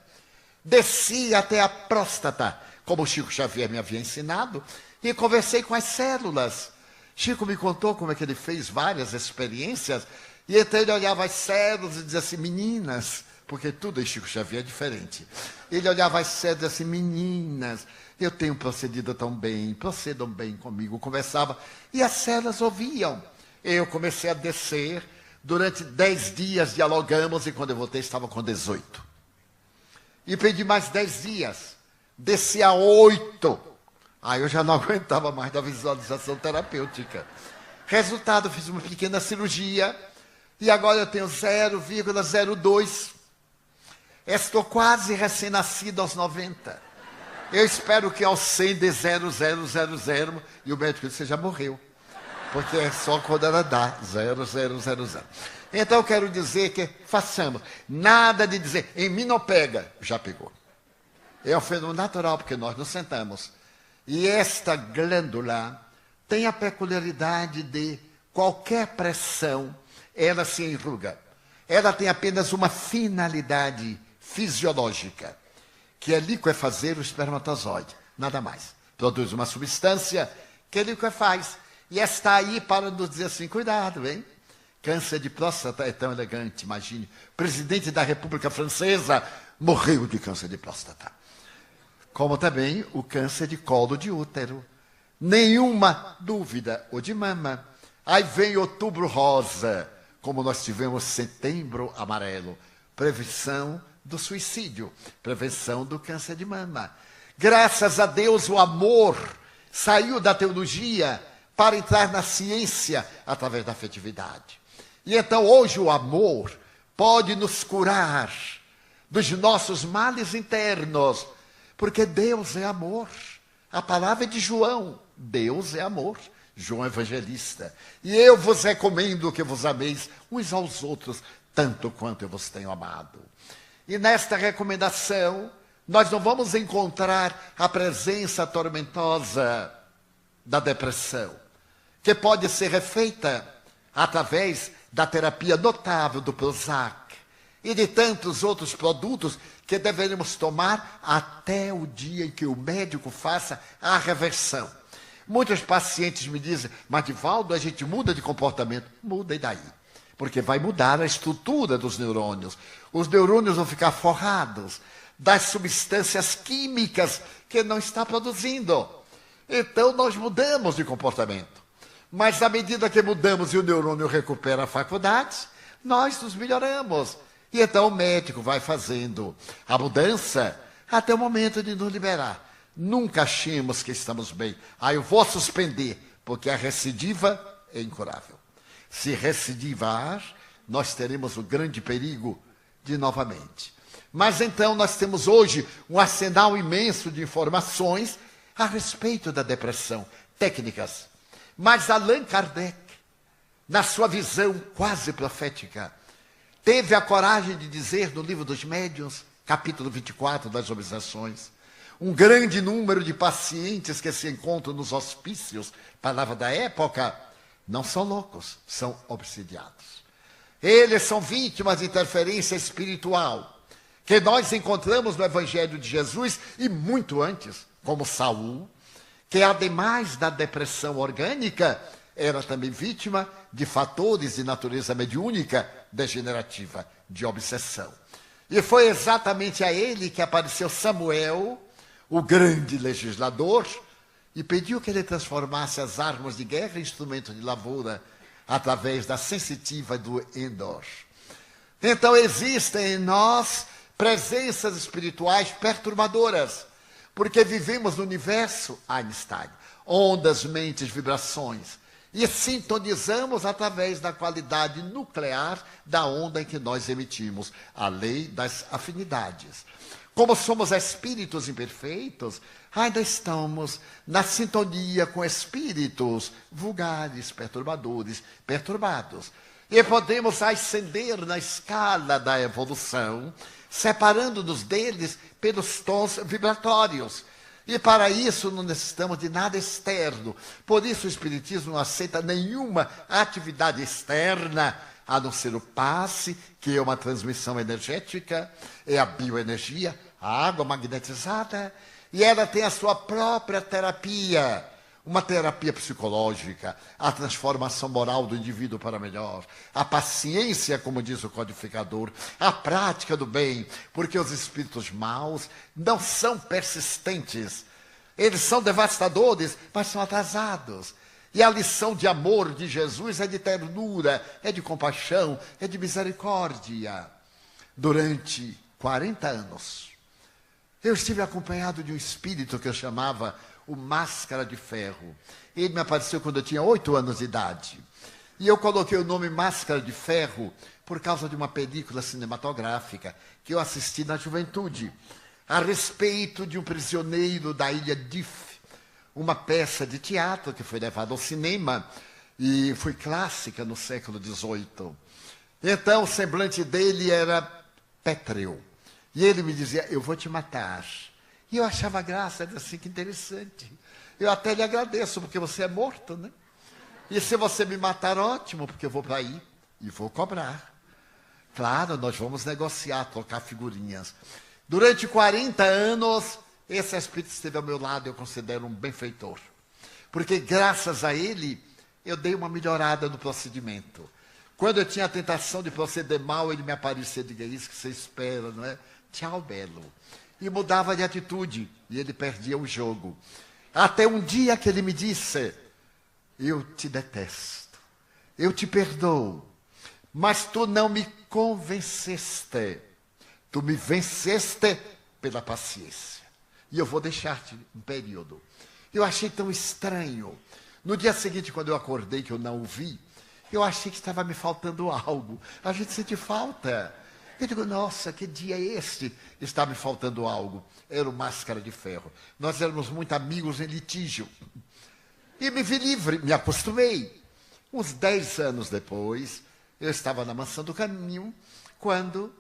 Desci até a próstata, como o Chico Xavier me havia ensinado, e conversei com as células. Chico me contou como é que ele fez várias experiências, e então ele olhava as células e dizia assim, meninas, porque tudo em Chico Xavier é diferente. Ele olhava as células e dizia assim, meninas, eu tenho procedido tão bem, procedam bem comigo, conversava, e as células ouviam. Eu comecei a descer, durante 10 dias dialogamos, e quando eu voltei estava com 18. E pedi mais 10 dias, desci a 8. Aí eu já não aguentava mais da visualização terapêutica. Resultado, fiz uma pequena cirurgia, e agora eu tenho 0,02. Estou quase recém-nascido aos 90. Eu espero que aos 100 dê 0,000, e o médico disse, você já morreu. Porque é só quando ela dá 0,000. Então eu quero dizer que façamos. Nada de dizer, em mim não pega. Já pegou. É um fenômeno natural, porque nós nos sentamos. E esta glândula tem a peculiaridade de qualquer pressão, ela se enruga. Ela tem apenas uma finalidade fisiológica, que é liquefazer o espermatozoide, nada mais. Produz uma substância que liquefaz. E está aí para nos dizer assim, cuidado, hein? Câncer de próstata é tão elegante, imagine. O presidente da República Francesa morreu de câncer de próstata. Como também o câncer de colo de útero. Nenhuma dúvida, ou de mama. Aí vem outubro rosa, como nós tivemos setembro amarelo. Prevenção do suicídio, prevenção do câncer de mama. Graças a Deus o amor saiu da teologia para entrar na ciência através da afetividade. E então hoje o amor pode nos curar dos nossos males internos, porque Deus é amor. A palavra é de João, Deus é amor. João Evangelista. E eu vos recomendo que vos ameis uns aos outros, tanto quanto eu vos tenho amado. E nesta recomendação, nós não vamos encontrar a presença tormentosa da depressão, que pode ser refeita através da terapia notável do Prozac e de tantos outros produtos que deveremos tomar até o dia em que o médico faça a reversão. Muitos pacientes me dizem, mas Divaldo, a gente muda de comportamento. Muda e daí? Porque vai mudar a estrutura dos neurônios. Os neurônios vão ficar forrados das substâncias químicas que não está produzindo. Então nós mudamos de comportamento. Mas à medida que mudamos e o neurônio recupera a faculdade, nós nos melhoramos. E então o médico vai fazendo a mudança até o momento de nos liberar. Nunca achemos que estamos bem. Eu vou suspender, porque a recidiva é incurável. Se recidivar, nós teremos o grande perigo de novamente. Mas então nós temos hoje um arsenal imenso de informações a respeito da depressão, técnicas. Mas Allan Kardec, na sua visão quase profética, teve a coragem de dizer no Livro dos Médiuns, capítulo 24 das Observações, um grande número de pacientes que se encontram nos hospícios, palavra da época, não são loucos, são obsidiados. Eles são vítimas de interferência espiritual, que nós encontramos no Evangelho de Jesus e muito antes, como Saul, que ademais da depressão orgânica, era também vítima de fatores de natureza mediúnica degenerativa, de obsessão. E foi exatamente a ele que apareceu Samuel, o grande legislador, e pediu que ele transformasse as armas de guerra em instrumento de lavoura através da sensitiva do Endor. Então existem em nós presenças espirituais perturbadoras, porque vivemos no universo Einstein, ondas, mentes, vibrações, e sintonizamos através da qualidade nuclear da onda em que nós emitimos, a lei das afinidades. Como somos espíritos imperfeitos, ainda estamos na sintonia com espíritos vulgares, perturbadores, perturbados. E podemos ascender na escala da evolução, separando-nos deles pelos tons vibratórios. E para isso não necessitamos de nada externo. Por isso o Espiritismo não aceita nenhuma atividade externa, a não ser o passe, que é uma transmissão energética, é a bioenergia, a água magnetizada, e ela tem a sua própria terapia, uma terapia psicológica, a transformação moral do indivíduo para melhor, a paciência, como diz o codificador, a prática do bem, porque os espíritos maus não são persistentes, eles são devastadores, mas são atrasados. E a lição de amor de Jesus é de ternura, é de compaixão, é de misericórdia. Durante 40 anos, eu estive acompanhado de um espírito que eu chamava o Máscara de Ferro. Ele me apareceu quando eu tinha 8 anos de idade. E eu coloquei o nome Máscara de Ferro por causa de uma película cinematográfica que eu assisti na juventude, a respeito de um prisioneiro da ilha Dif, uma peça de teatro que foi levada ao cinema e foi clássica no século XVIII. Então o semblante dele era pétreo. E ele me dizia, eu vou te matar. E eu achava graça, era assim, que interessante. Eu até lhe agradeço, porque você é morto, né? E se você me matar, ótimo, porque eu vou para aí e vou cobrar. Claro, nós vamos negociar, trocar figurinhas. Durante 40 anos, esse espírito esteve ao meu lado, eu considero um benfeitor. Porque graças a ele, eu dei uma melhorada no procedimento. Quando eu tinha a tentação de proceder mal, ele me aparecia e dizia, é isso que você espera, não é? Tchau, Belo. E mudava de atitude, e ele perdia o jogo. Até um dia que ele me disse, eu te detesto, eu te perdoo, mas tu não me convenceste, tu me venceste pela paciência. E eu vou deixar-te um período. Eu achei tão estranho. No dia seguinte, quando eu acordei, que eu não o vi, eu achei que estava me faltando algo. A gente sente falta. Eu digo, nossa, que dia é este? Está me faltando algo. Era o Máscara de Ferro. Nós éramos muito amigos em litígio. E me vi livre, me acostumei. Uns 10 anos depois, eu estava na Mansão do Caminho, quando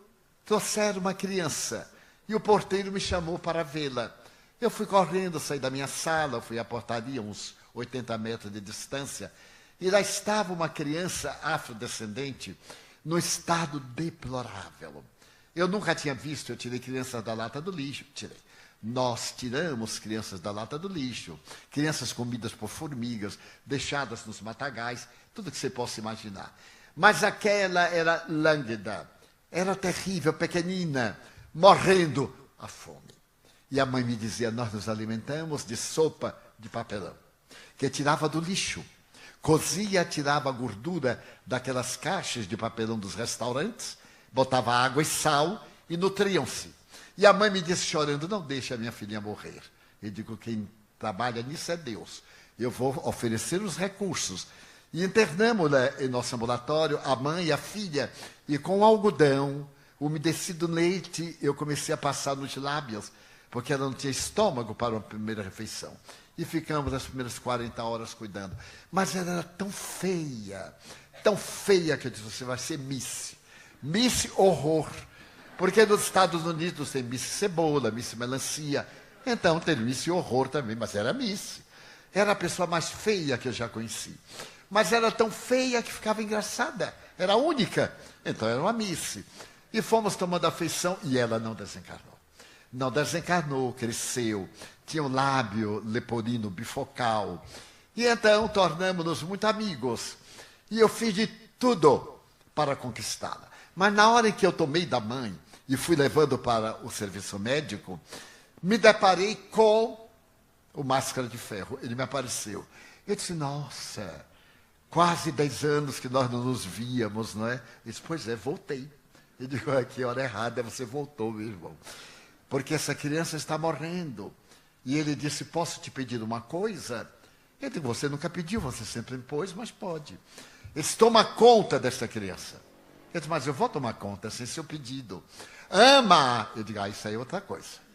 trouxeram uma criança. E o porteiro me chamou para vê-la. Eu fui correndo, saí da minha sala, fui à portaria, uns 80 metros de distância, e lá estava uma criança afrodescendente, num estado deplorável. Eu nunca tinha visto, eu tirei crianças da lata do lixo, tirei. Nós tiramos crianças da lata do lixo, crianças comidas por formigas, deixadas nos matagais, tudo que você possa imaginar. Mas aquela era lânguida, era terrível, pequenina, morrendo à fome. E a mãe me dizia, nós nos alimentamos de sopa de papelão, que tirava do lixo. Cozia, tirava a gordura daquelas caixas de papelão dos restaurantes, botava água e sal e nutriam-se. E a mãe me disse chorando, não deixe a minha filhinha morrer. Eu digo, quem trabalha nisso é Deus. Eu vou oferecer os recursos. E internamos-la em nosso ambulatório, a mãe e a filha, e com algodão, umedecido leite, eu comecei a passar nos lábios, porque ela não tinha estômago para uma primeira refeição. E ficamos as primeiras 40 horas cuidando. Mas ela era tão feia que eu disse, você vai ser Miss. Miss Horror. Porque nos Estados Unidos tem Miss Cebola, Miss Melancia. Então tem Miss Horror também, mas era Miss. Era a pessoa mais feia que eu já conheci. Mas era tão feia que ficava engraçada. Era única. Então era uma Miss. E fomos tomando afeição e ela não desencarnou. Não desencarnou, cresceu. Tinha um lábio leporino bifocal. E então tornamos-nos muito amigos. E eu fiz de tudo para conquistá-la. Mas na hora em que eu tomei da mãe e fui levando para o serviço médico, me deparei com o Máscara de Ferro. Ele me apareceu. Eu disse, nossa, quase 10 anos que nós não nos víamos, não é? Ele disse, pois é, voltei. Eu digo, que hora errada, você voltou, meu irmão. Porque essa criança está morrendo. E ele disse, posso te pedir uma coisa? Eu digo, você nunca pediu, você sempre impôs, mas pode. Ele disse, toma conta desta criança. Eu disse, mas eu vou tomar conta, sem seu pedido. Ama! Eu digo, isso aí é outra coisa.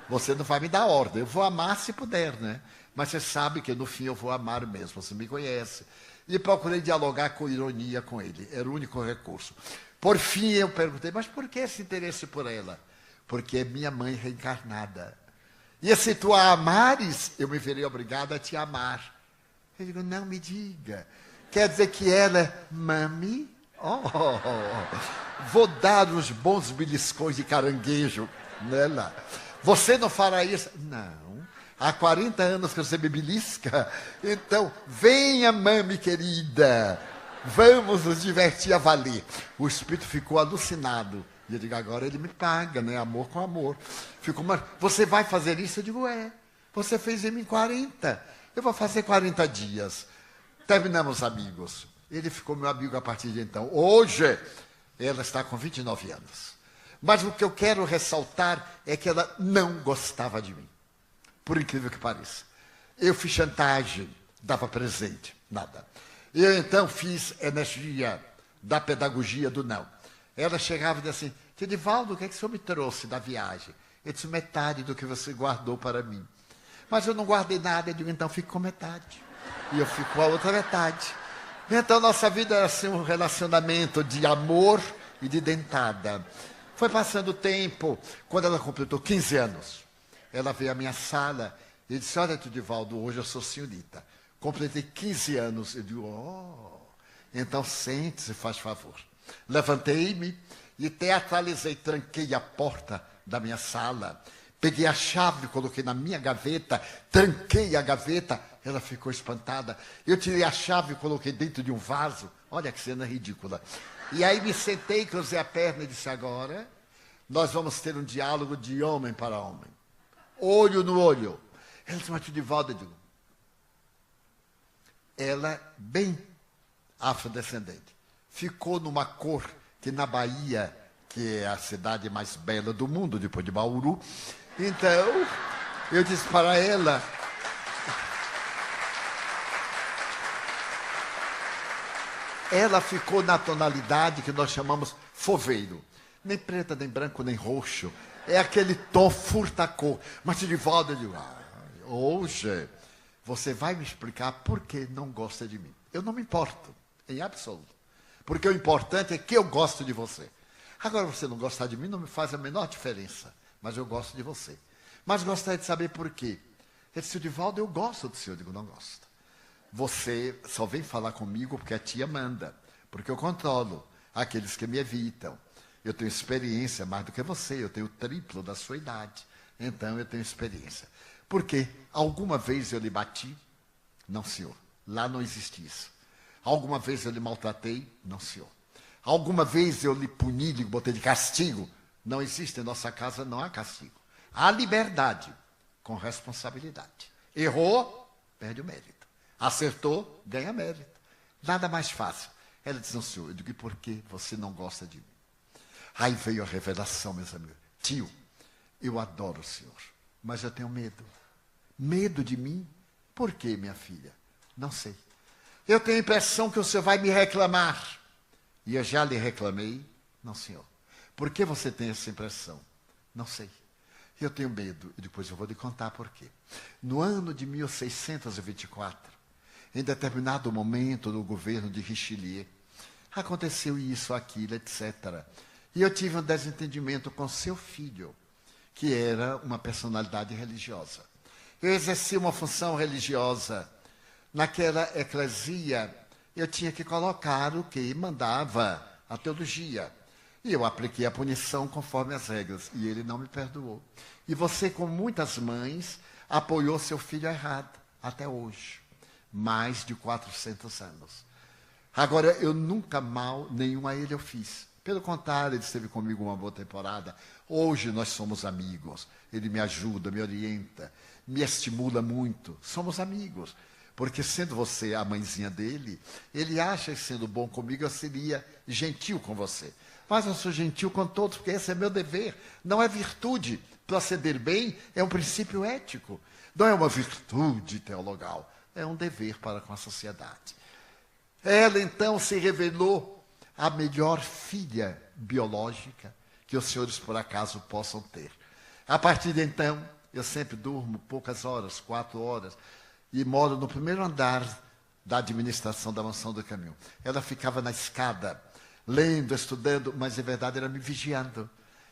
Você não vai me dar ordem, eu vou amar se puder, né? Mas você sabe que no fim eu vou amar mesmo, você me conhece. E procurei dialogar com ironia com ele, era o único recurso. Por fim eu perguntei, mas por que esse interesse por ela? Porque é minha mãe reencarnada. E se tu a amares, eu me verei obrigado a te amar. Eu digo, não me diga. Quer dizer que ela é mami? Vou dar uns bons beliscões de caranguejo nela. Você não fará isso? Não. Há 40 anos que você me belisca. Então, venha, mami querida. Vamos nos divertir a valer. O espírito ficou alucinado. E eu digo, agora ele me paga, né? Amor com amor. Ficou, mas você vai fazer isso? Eu digo, Você fez em mim 40. Eu vou fazer 40 dias. Terminamos amigos. Ele ficou meu amigo a partir de então. Hoje, ela está com 29 anos. Mas o que eu quero ressaltar é que ela não gostava de mim. Por incrível que pareça. Eu fiz chantagem, dava presente, nada. Eu então fiz energia da pedagogia do não. Ela chegava e dizia assim, Edivaldo, o que é que o senhor me trouxe da viagem? Eu disse, metade do que você guardou para mim. Mas eu não guardei nada, eu digo, então fico com metade. E eu fico com a outra metade. Então nossa vida era assim um relacionamento de amor e de dentada. Foi passando o tempo, quando ela completou 15 anos, ela veio à minha sala e disse, olha, Edivaldo, hoje eu sou senhorita. Completei 15 anos. Eu digo, então sente-se, faz favor. Levantei-me e teatralizei, tranquei a porta da minha sala, peguei a chave, coloquei na minha gaveta, tranquei a gaveta, ela ficou espantada. Eu tirei a chave e coloquei dentro de um vaso, olha que cena ridícula. E aí me sentei, cruzei a perna e disse, agora nós vamos ter um diálogo de homem para homem, olho no olho. Ela disse, mas Edivaldo, eu digo, ela bem afrodescendente. Ficou numa cor que na Bahia, que é a cidade mais bela do mundo, depois de Bauru. Então, eu disse para ela, ela ficou na tonalidade que nós chamamos foveiro. Nem preta, nem branco, nem roxo. É aquele tom furta-cor. Mas Edivaldo, eu digo, hoje você vai me explicar por que não gosta de mim. Eu não me importo, em absoluto. Porque o importante é que eu gosto de você. Agora, você não gostar de mim não me faz a menor diferença. Mas eu gosto de você. Mas gostaria de saber por quê. Ele disse, Edivaldo, eu gosto do senhor. Eu digo, não gosto. Você só vem falar comigo porque a tia manda. Porque eu controlo aqueles que me evitam. Eu tenho experiência mais do que você. Eu tenho o triplo da sua idade. Então, eu tenho experiência. Por quê? Alguma vez eu lhe bati? Não, senhor. Lá não existe isso. Alguma vez eu lhe maltratei? Não, senhor. Alguma vez eu lhe puni, lhe botei de castigo? Não existe, em nossa casa não há castigo. Há liberdade, com responsabilidade. Errou, perde o mérito. Acertou, ganha mérito. Nada mais fácil. Ela disse, não, senhor, eu digo, e por que você não gosta de mim? Aí veio a revelação, meus amigos. Tio, eu adoro o senhor, mas eu tenho medo. Medo de mim? Por quê, minha filha? Não sei. Eu tenho a impressão que o senhor vai me reclamar. E eu já lhe reclamei. Não, senhor. Por que você tem essa impressão? Não sei. Eu tenho medo. E depois eu vou lhe contar por quê. No ano de 1624, em determinado momento do governo de Richelieu, aconteceu isso, aquilo, etc. E eu tive um desentendimento com seu filho, que era uma personalidade religiosa. Eu exerci uma função religiosa. Naquela eclesia, eu tinha que colocar o que mandava a teologia. E eu apliquei a punição conforme as regras. E ele não me perdoou. E você, com muitas mães, apoiou seu filho errado. Até hoje. Mais de 400 anos. Agora, eu nunca mal nenhum a ele eu fiz. Pelo contrário, ele esteve comigo uma boa temporada. Hoje nós somos amigos. Ele me ajuda, me orienta, me estimula muito. Somos amigos. Porque sendo você a mãezinha dele, ele acha que sendo bom comigo, eu seria gentil com você. Mas eu sou gentil com todos, porque esse é meu dever. Não é virtude. Proceder bem é um princípio ético. Não é uma virtude teologal. É um dever para com a sociedade. Ela, então, se revelou a melhor filha biológica que os senhores, por acaso, possam ter. A partir de então, eu sempre durmo poucas horas, 4 horas, e moro no primeiro andar da administração da Mansão do Caminho. Ela ficava na escada, lendo, estudando, mas, em verdade, era me vigiando.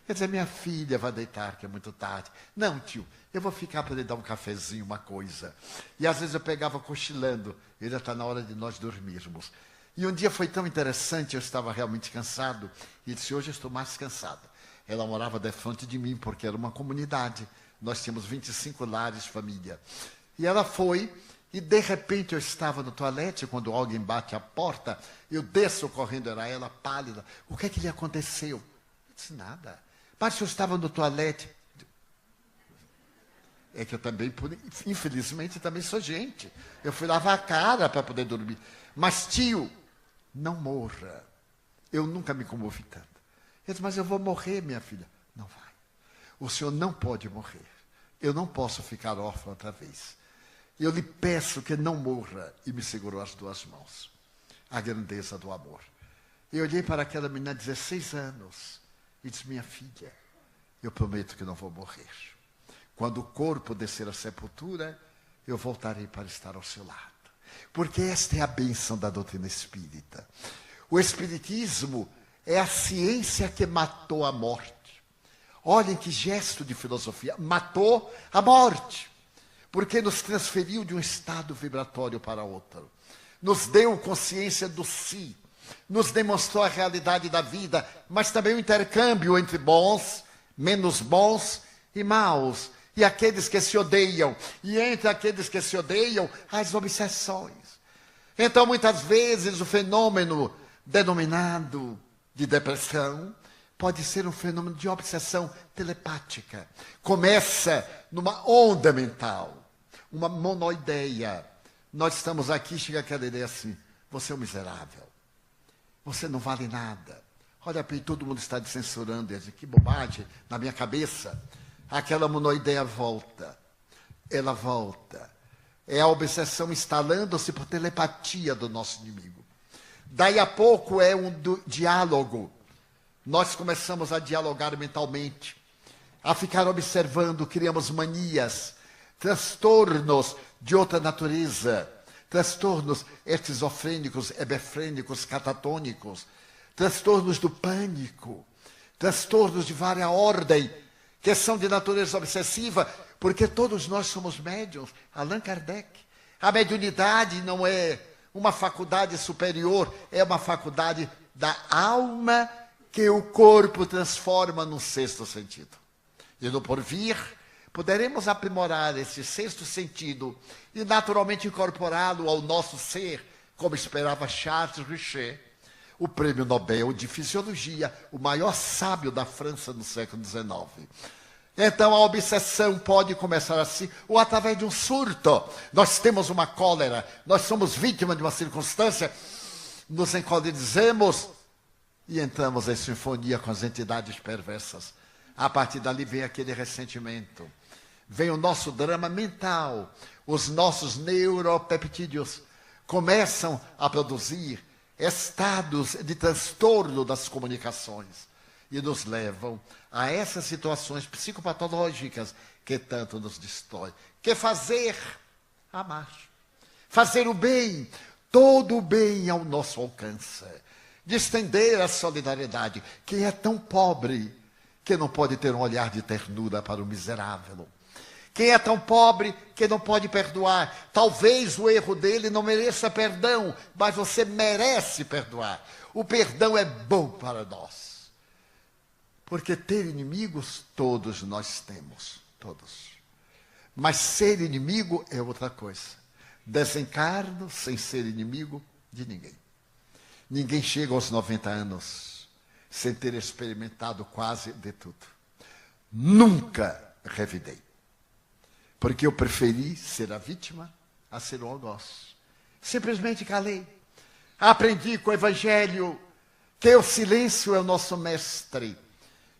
Quer dizer, minha filha vai deitar, que é muito tarde. Não, tio, eu vou ficar para lhe dar um cafezinho, uma coisa. E, às vezes, eu pegava cochilando. E já está na hora de nós dormirmos. E um dia foi tão interessante, eu estava realmente cansado. E disse, hoje eu estou mais cansado. Ela morava de frente de mim, porque era uma comunidade. Nós tínhamos 25 lares, família. E ela foi, e de repente eu estava no toalete, quando alguém bate a porta, eu desço correndo, era ela, pálida. O que é que lhe aconteceu? Eu disse, nada. Mas eu estava no toalete. É que eu também, infelizmente, também sou gente. Eu fui lavar a cara para poder dormir. Mas, tio, não morra. Eu nunca me comovi tanto. Ele disse, mas eu vou morrer, minha filha. Não vai. O senhor não pode morrer. Eu não posso ficar órfã outra vez. Eu lhe peço que não morra. E me segurou as 2 mãos. A grandeza do amor. Eu olhei para aquela menina de 16 anos e disse, minha filha, eu prometo que não vou morrer. Quando o corpo descer à sepultura, eu voltarei para estar ao seu lado. Porque esta é a bênção da doutrina espírita. O espiritismo é a ciência que matou a morte. Olhem que gesto de filosofia. Matou a morte. Porque nos transferiu de um estado vibratório para outro. Nos deu consciência do si. Nos demonstrou a realidade da vida, mas também o intercâmbio entre bons, menos bons e maus. E aqueles que se odeiam. E entre aqueles que se odeiam, as obsessões. Então, muitas vezes, o fenômeno denominado de depressão pode ser um fenômeno de obsessão telepática. Começa numa onda mental, uma monoideia. Nós estamos aqui, chega aquela ideia assim, você é um miserável. Você não vale nada. Olha, todo mundo está te censurando. Eu digo, que bobagem, na minha cabeça. Aquela monoideia volta. Ela volta. É a obsessão instalando-se por telepatia do nosso inimigo. Daí a pouco é um diálogo. Nós começamos a dialogar mentalmente, a ficar observando, criamos manias, transtornos de outra natureza, transtornos esquizofrênicos, hebefrênicos, catatônicos, transtornos do pânico, transtornos de várias ordem, que são de natureza obsessiva, porque todos nós somos médiuns. Allan Kardec. A mediunidade não é uma faculdade superior, é uma faculdade da alma que o corpo transforma num 6º sentido. E no porvir, poderemos aprimorar esse 6º sentido e naturalmente incorporá-lo ao nosso ser, como esperava Charles Richet, o prêmio Nobel de Fisiologia, o maior sábio da França no século XIX. Então a obsessão pode começar assim, ou através de um surto. Nós temos uma cólera, nós somos vítimas de uma circunstância, nos encolerizamos e entramos em sinfonia com as entidades perversas. A partir dali vem aquele ressentimento, vem o nosso drama mental, os nossos neuropeptídeos começam a produzir estados de transtorno das comunicações e nos levam a essas situações psicopatológicas que tanto nos destrói. Que fazer? Amar. Fazer o bem, todo o bem ao nosso alcance. De estender a solidariedade. Quem é tão pobre que não pode ter um olhar de ternura para o miserável? Quem é tão pobre que não pode perdoar? Talvez o erro dele não mereça perdão, mas você merece perdoar. O perdão é bom para nós. Porque ter inimigos, todos nós temos. Todos. Mas ser inimigo é outra coisa. Desencarno sem ser inimigo de ninguém. Ninguém chega aos 90 anos sem ter experimentado quase de tudo. Nunca revidei. Porque eu preferi ser a vítima a ser o algoz. Simplesmente calei. Aprendi com o Evangelho que o silêncio é o nosso mestre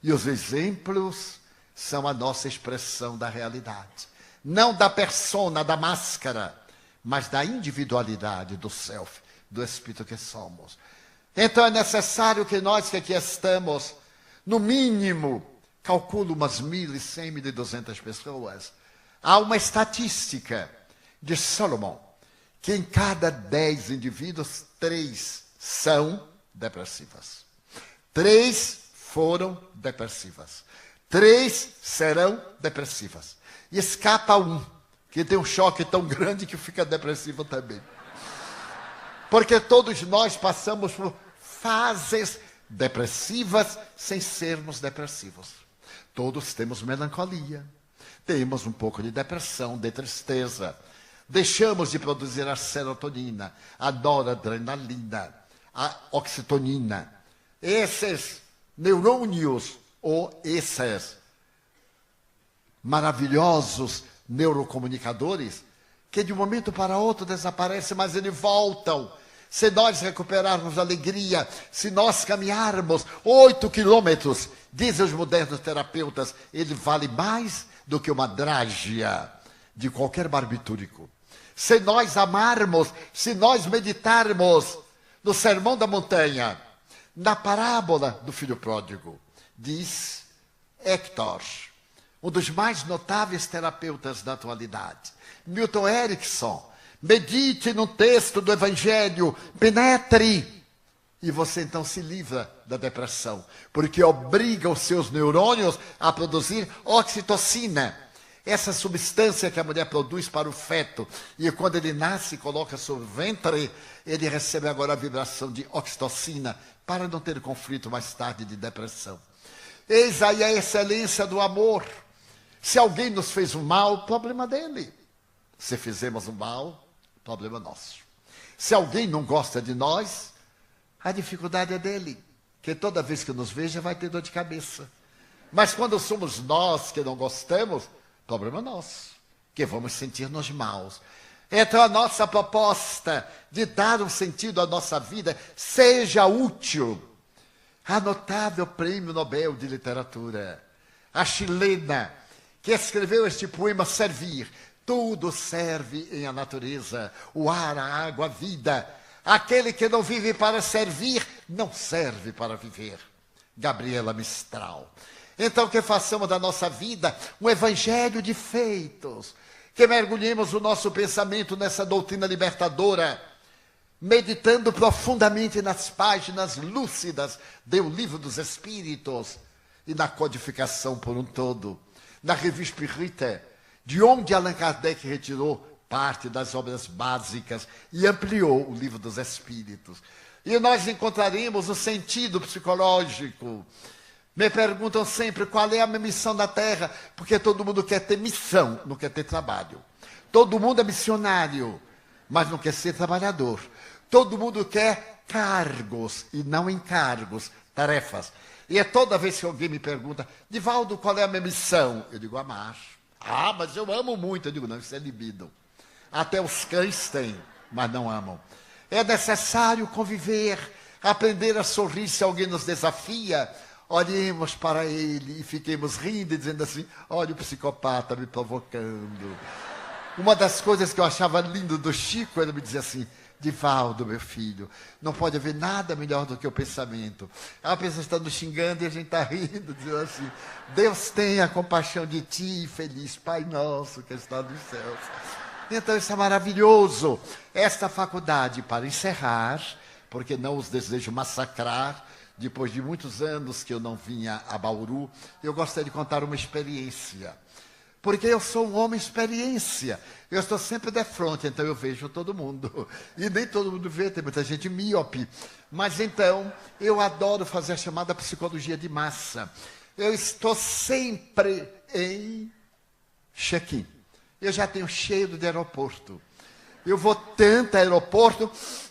e os exemplos são a nossa expressão da realidade. Não da persona, da máscara, mas da individualidade do self, do espírito que somos. Então é necessário que nós que aqui estamos, no mínimo, calculo umas 1.100, 1.200 pessoas. Há uma estatística de Solomon, que em cada 10 indivíduos, 3 são depressivas. 3 foram depressivas. 3 serão depressivas. E escapa um, que tem um choque tão grande que fica depressivo também. Porque todos nós passamos por fases depressivas sem sermos depressivos. Todos temos melancolia, temos um pouco de depressão, de tristeza. Deixamos de produzir a serotonina, a noradrenalina, a oxitocina. Esses neurônios ou esses maravilhosos neurocomunicadores que de um momento para outro desaparecem, mas eles voltam. Se nós recuperarmos a alegria, se nós caminharmos 8 quilômetros, dizem os modernos terapeutas, ele vale mais do que uma drágia de qualquer barbitúrico. Se nós amarmos, se nós meditarmos no Sermão da Montanha, na parábola do filho pródigo, diz Hector, um dos mais notáveis terapeutas da atualidade, Milton Erickson, medite no texto do Evangelho, penetre, e você então se livra da depressão, porque obriga os seus neurônios a produzir oxitocina, essa substância que a mulher produz para o feto, e quando ele nasce e coloca sobre o ventre, ele recebe agora a vibração de oxitocina, para não ter conflito mais tarde de depressão. Eis aí a excelência do amor. Se alguém nos fez um mal, problema dele. Se fizemos um mal, problema nosso. Se alguém não gosta de nós, a dificuldade é dele, que toda vez que nos veja vai ter dor de cabeça. Mas quando somos nós que não gostamos, problema nosso, que vamos sentir-nos maus. Então a nossa proposta de dar um sentido à nossa vida seja útil. A notável Prêmio Nobel de Literatura, a chilena, que escreveu este poema Servir, tudo serve em a natureza, o ar, a água, a vida. Aquele que não vive para servir, não serve para viver. Gabriela Mistral. Então que façamos da nossa vida um evangelho de feitos, que mergulhemos o nosso pensamento nessa doutrina libertadora, meditando profundamente nas páginas lúcidas do Livro dos Espíritos e na codificação por um todo, na Revue Spirite, de onde Allan Kardec retirou parte das obras básicas e ampliou o Livro dos Espíritos. E nós encontraremos o sentido psicológico. Me perguntam sempre qual é a minha missão na Terra, porque todo mundo quer ter missão, não quer ter trabalho. Todo mundo é missionário, mas não quer ser trabalhador. Todo mundo quer cargos e não encargos, tarefas. E é toda vez que alguém me pergunta, Divaldo, qual é a minha missão? Eu digo, amar. Ah, mas eu amo muito. Eu digo, não, isso é libido. Até os cães têm, mas não amam. É necessário conviver, aprender a sorrir se alguém nos desafia. Olhemos para ele e fiquemos rindo e dizendo assim, olha o psicopata me provocando. Uma das coisas que eu achava lindo do Chico, ele me dizia assim, Divaldo, meu filho, não pode haver nada melhor do que o pensamento. A pessoa está nos xingando e a gente está rindo, dizendo assim, Deus tenha compaixão de ti, feliz Pai nosso que está nos céus. Então isso é maravilhoso. Esta faculdade, para encerrar, porque não os desejo massacrar, depois de muitos anos que eu não vinha a Bauru, eu gostaria de contar uma experiência. Porque eu sou um homem experiência. Eu estou sempre de frente, então eu vejo todo mundo. E nem todo mundo vê, tem muita gente míope. Mas então, eu adoro fazer a chamada psicologia de massa. Eu estou sempre em check-in. Eu já tenho cheiro de aeroporto. Eu vou tanto a aeroporto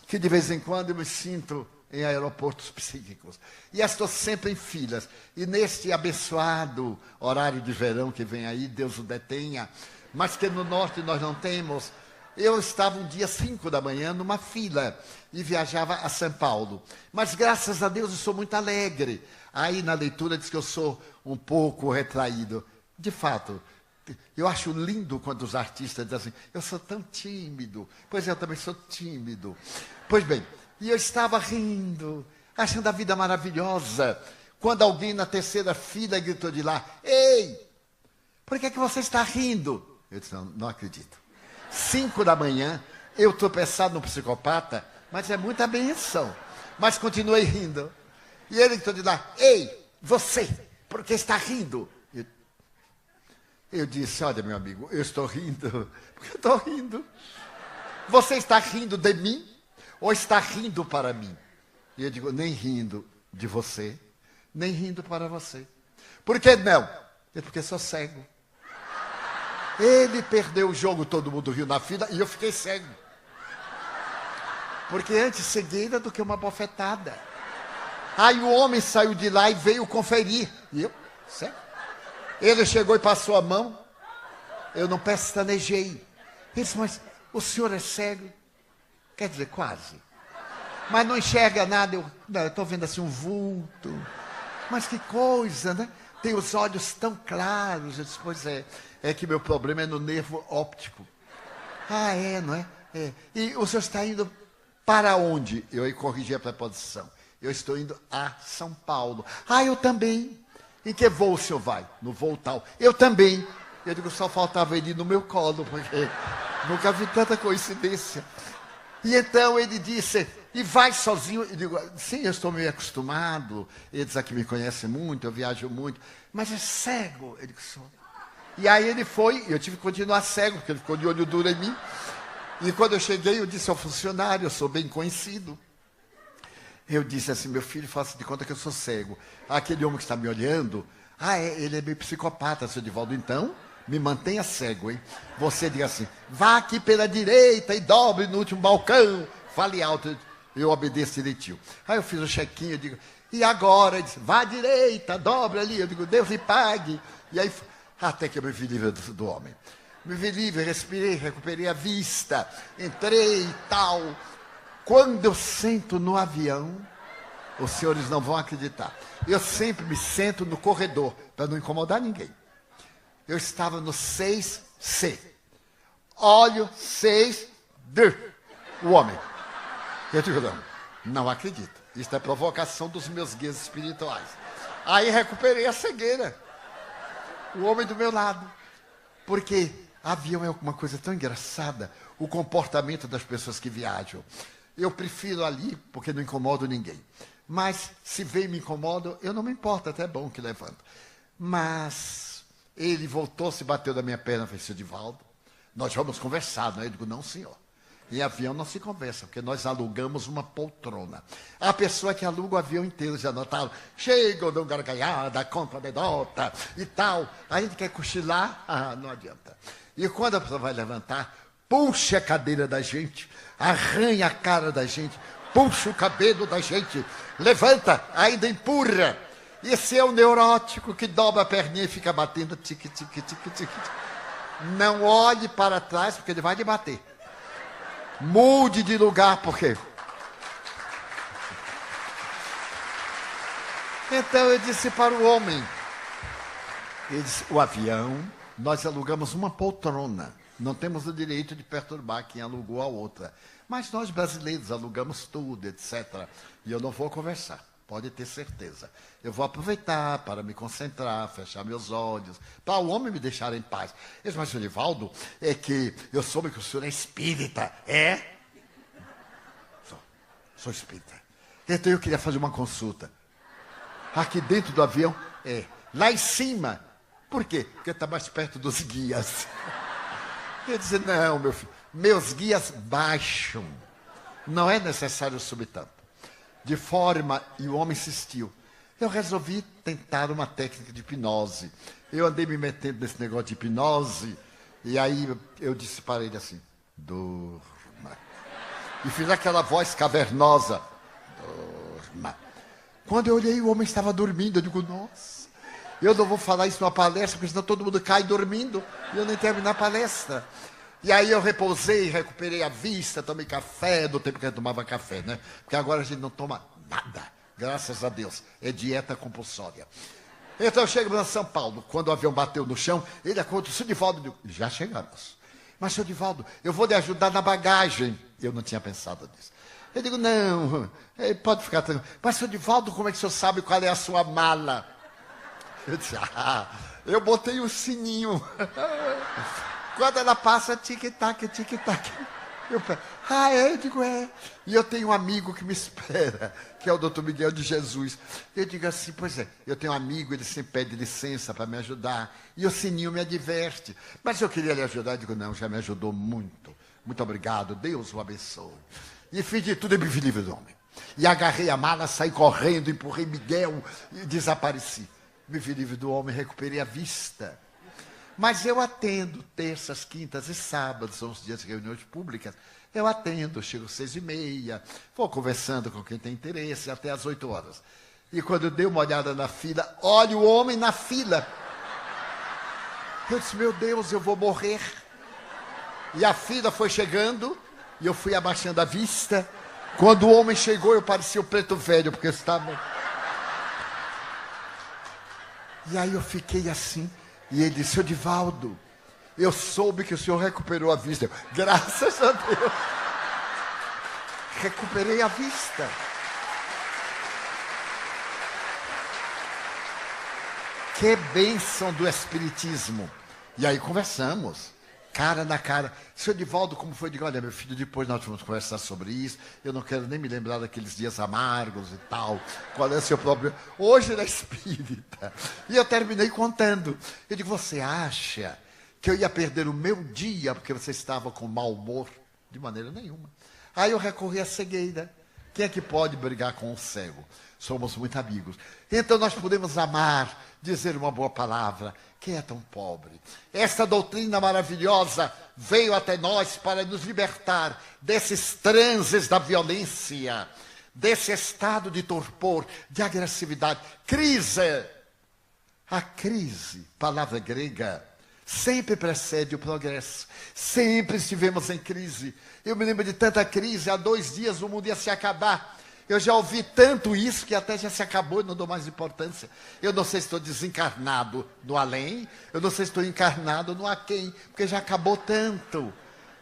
que de vez em quando eu me sinto em aeroportos psíquicos. E estou sempre em filas. E neste abençoado horário de verão que vem aí, Deus o detenha, mas que no norte nós não temos, Eu estava um dia 5 da manhã numa fila e viajava a São Paulo. Mas graças a Deus eu sou muito alegre. Aí na leitura diz que eu sou um pouco retraído. De fato, eu acho lindo quando os artistas dizem assim, eu sou tão tímido. Pois é, eu também sou tímido. Pois bem, e eu estava rindo, achando a vida maravilhosa, quando alguém na terceira fila gritou de lá, ei, por que você está rindo? Eu disse, não acredito. 5 da manhã, eu tropeçado no psicopata, mas é muita benção. Mas continuei rindo. E ele gritou de lá, ei, você, por que está rindo? Eu disse, olha meu amigo, eu estou rindo, porque eu estou rindo. Você está rindo de mim ou está rindo para mim? E eu digo, nem rindo de você, nem rindo para você. Por que não? Porque sou cego. Ele perdeu o jogo, todo mundo riu na fila e eu fiquei cego. Porque antes cegueira do que uma bofetada. Aí o homem saiu de lá e veio conferir. E eu, cego. Ele chegou e passou a mão. Eu não pestanejei. Ele disse, mas o senhor é cego? Quer dizer, quase. Mas não enxerga nada. Eu estou vendo assim um vulto. Mas que coisa, né? Tem os olhos tão claros. Eu disse, pois é. É que meu problema é no nervo óptico. Ah, é, não é? É. E o senhor está indo para onde? Eu aí corrigi a preposição. Eu estou indo a São Paulo. Ah, eu também. Em que voo o senhor vai? No voo tal. Eu também. Eu digo, só faltava ele no meu colo, porque nunca vi tanta coincidência. E então ele disse, e vai sozinho? Eu digo, sim, eu estou meio acostumado. Eles aqui me conhecem muito, eu viajo muito. Mas é cego? Ele disse, sou. E aí ele foi, e eu tive que continuar cego, porque ele ficou de olho duro em mim. E quando eu cheguei, eu disse ao funcionário, eu sou bem conhecido. Eu disse assim, meu filho, faça de conta que eu sou cego. Aquele homem que está me olhando, ele é meio psicopata, seu Divaldo, então me mantenha cego, hein? Você diga assim, vá aqui pela direita e dobre no último balcão. Fale alto, eu obedeço direitinho. Aí eu fiz o check-in, eu digo, e agora? Ele disse, vá à direita, dobre ali. Eu digo, Deus lhe pague. E aí, até que eu me vi livre do homem. Me vi livre, respirei, recuperei a vista, entrei e tal. Quando eu sento no avião, os senhores não vão acreditar. Eu sempre me sento no corredor, para não incomodar ninguém. Eu estava no 6C. Olho 6D. O homem. Eu digo, não acredito. Isso é provocação dos meus guias espirituais. Aí recuperei a cegueira. O homem do meu lado. Porque avião é uma coisa tão engraçada, o comportamento das pessoas que viajam. Eu prefiro ali, porque não incomodo ninguém. Mas, se vem e me incomoda, eu não me importo, até é bom que levanto. Mas, ele voltou, se bateu na minha perna, fez, seu Divaldo, nós vamos conversar, não é? Eu digo, não, senhor. Em avião não se conversa, porque nós alugamos uma poltrona. A pessoa que aluga o avião inteiro já notaram, chega, eu dou gargalhada, conta anedota e tal. A gente quer cochilar, não adianta. E quando a pessoa vai levantar, puxa a cadeira da gente, arranha a cara da gente, puxa o cabelo da gente, levanta, ainda empurra. Esse é o neurótico que dobra a perninha e fica batendo tique, tique, tique, tique. Não olhe para trás, porque ele vai lhe bater. Mude de lugar, por quê? Então eu disse para o homem, ele disse, o avião, nós alugamos uma poltrona. Não temos o direito de perturbar quem alugou a outra. Mas nós brasileiros alugamos tudo, etc. E eu não vou conversar, pode ter certeza. Eu vou aproveitar para me concentrar, fechar meus olhos, para o homem me deixar em paz. Ele disse, mas, senhor Divaldo, é que eu soube que o senhor é espírita. É? Sou espírita. Então eu queria fazer uma consulta. Aqui dentro do avião? É. Lá em cima? Por quê? Porque está mais perto dos guias. Eu disse, não, meu filho, meus guias baixam. Não é necessário subir tanto. De forma, e o homem insistiu. Eu resolvi tentar uma técnica de hipnose. Eu andei me metendo nesse negócio de hipnose, e aí eu disse para ele assim, durma. E fiz aquela voz cavernosa, durma. Quando eu olhei, o homem estava dormindo. Eu digo, nossa, eu não vou falar isso numa palestra, porque senão todo mundo cai dormindo e eu nem terminar a palestra. E aí eu repousei, recuperei a vista, tomei café, do tempo que a gente tomava café, né? Porque agora a gente não toma nada, graças a Deus. É dieta compulsória. Então eu chego em São Paulo, quando o avião bateu no chão, ele acordou, seu Divaldo, já chegamos. Mas, seu Divaldo, eu vou lhe ajudar na bagagem. Eu não tinha pensado nisso. Eu digo, não, pode ficar tranquilo. Mas, seu Divaldo, como é que o senhor sabe qual é a sua mala? Eu disse, eu botei o sininho. Quando ela passa, tic-tac, tic-tac. Eu digo, é. E eu tenho um amigo que me espera, que é o doutor Miguel de Jesus. Eu digo assim, pois é, eu tenho um amigo, ele sempre pede licença para me ajudar. E o sininho me adverte. Mas eu queria lhe ajudar, eu digo, não, já me ajudou muito. Muito obrigado, Deus o abençoe. E fiz de tudo e me vi livre do homem. E agarrei a mala, saí correndo, empurrei Miguel e desapareci. Me vi livre do homem, recuperei a vista. Mas eu atendo terças, quintas e sábados, são os dias de reuniões públicas. Eu atendo, chego às 6h30, vou conversando com quem tem interesse até às 8 horas. E quando eu dei uma olhada na fila, olha o homem na fila. Eu disse, meu Deus, eu vou morrer. E a fila foi chegando, e eu fui abaixando a vista. Quando o homem chegou, eu parecia o preto velho, porque eu estava... E aí eu fiquei assim... E ele disse, seu Divaldo, eu soube que o senhor recuperou a vista. Graças a Deus. Recuperei a vista. Que bênção do Espiritismo. E aí conversamos, cara na cara. Seu Divaldo, como foi? Eu digo, olha, meu filho, depois nós vamos conversar sobre isso. Eu não quero nem me lembrar daqueles dias amargos e tal. Qual é o seu problema? Hoje ele é espírita. E eu terminei contando. Eu digo, você acha que eu ia perder o meu dia porque você estava com mau humor? De maneira nenhuma. Aí eu recorri à cegueira. Quem é que pode brigar com o cego? Somos muito amigos. Então nós podemos amar, dizer uma boa palavra. Quem é tão pobre? Esta doutrina maravilhosa veio até nós para nos libertar desses transes da violência, desse estado de torpor, de agressividade. Crise. A crise, palavra grega, sempre precede o progresso. Sempre estivemos em crise. Eu me lembro de tanta crise, há 2 dias o mundo ia se acabar. Eu já ouvi tanto isso que até já se acabou e não dou mais importância. Eu não sei se estou desencarnado no além, eu não sei se estou encarnado no aquém, porque já acabou tanto.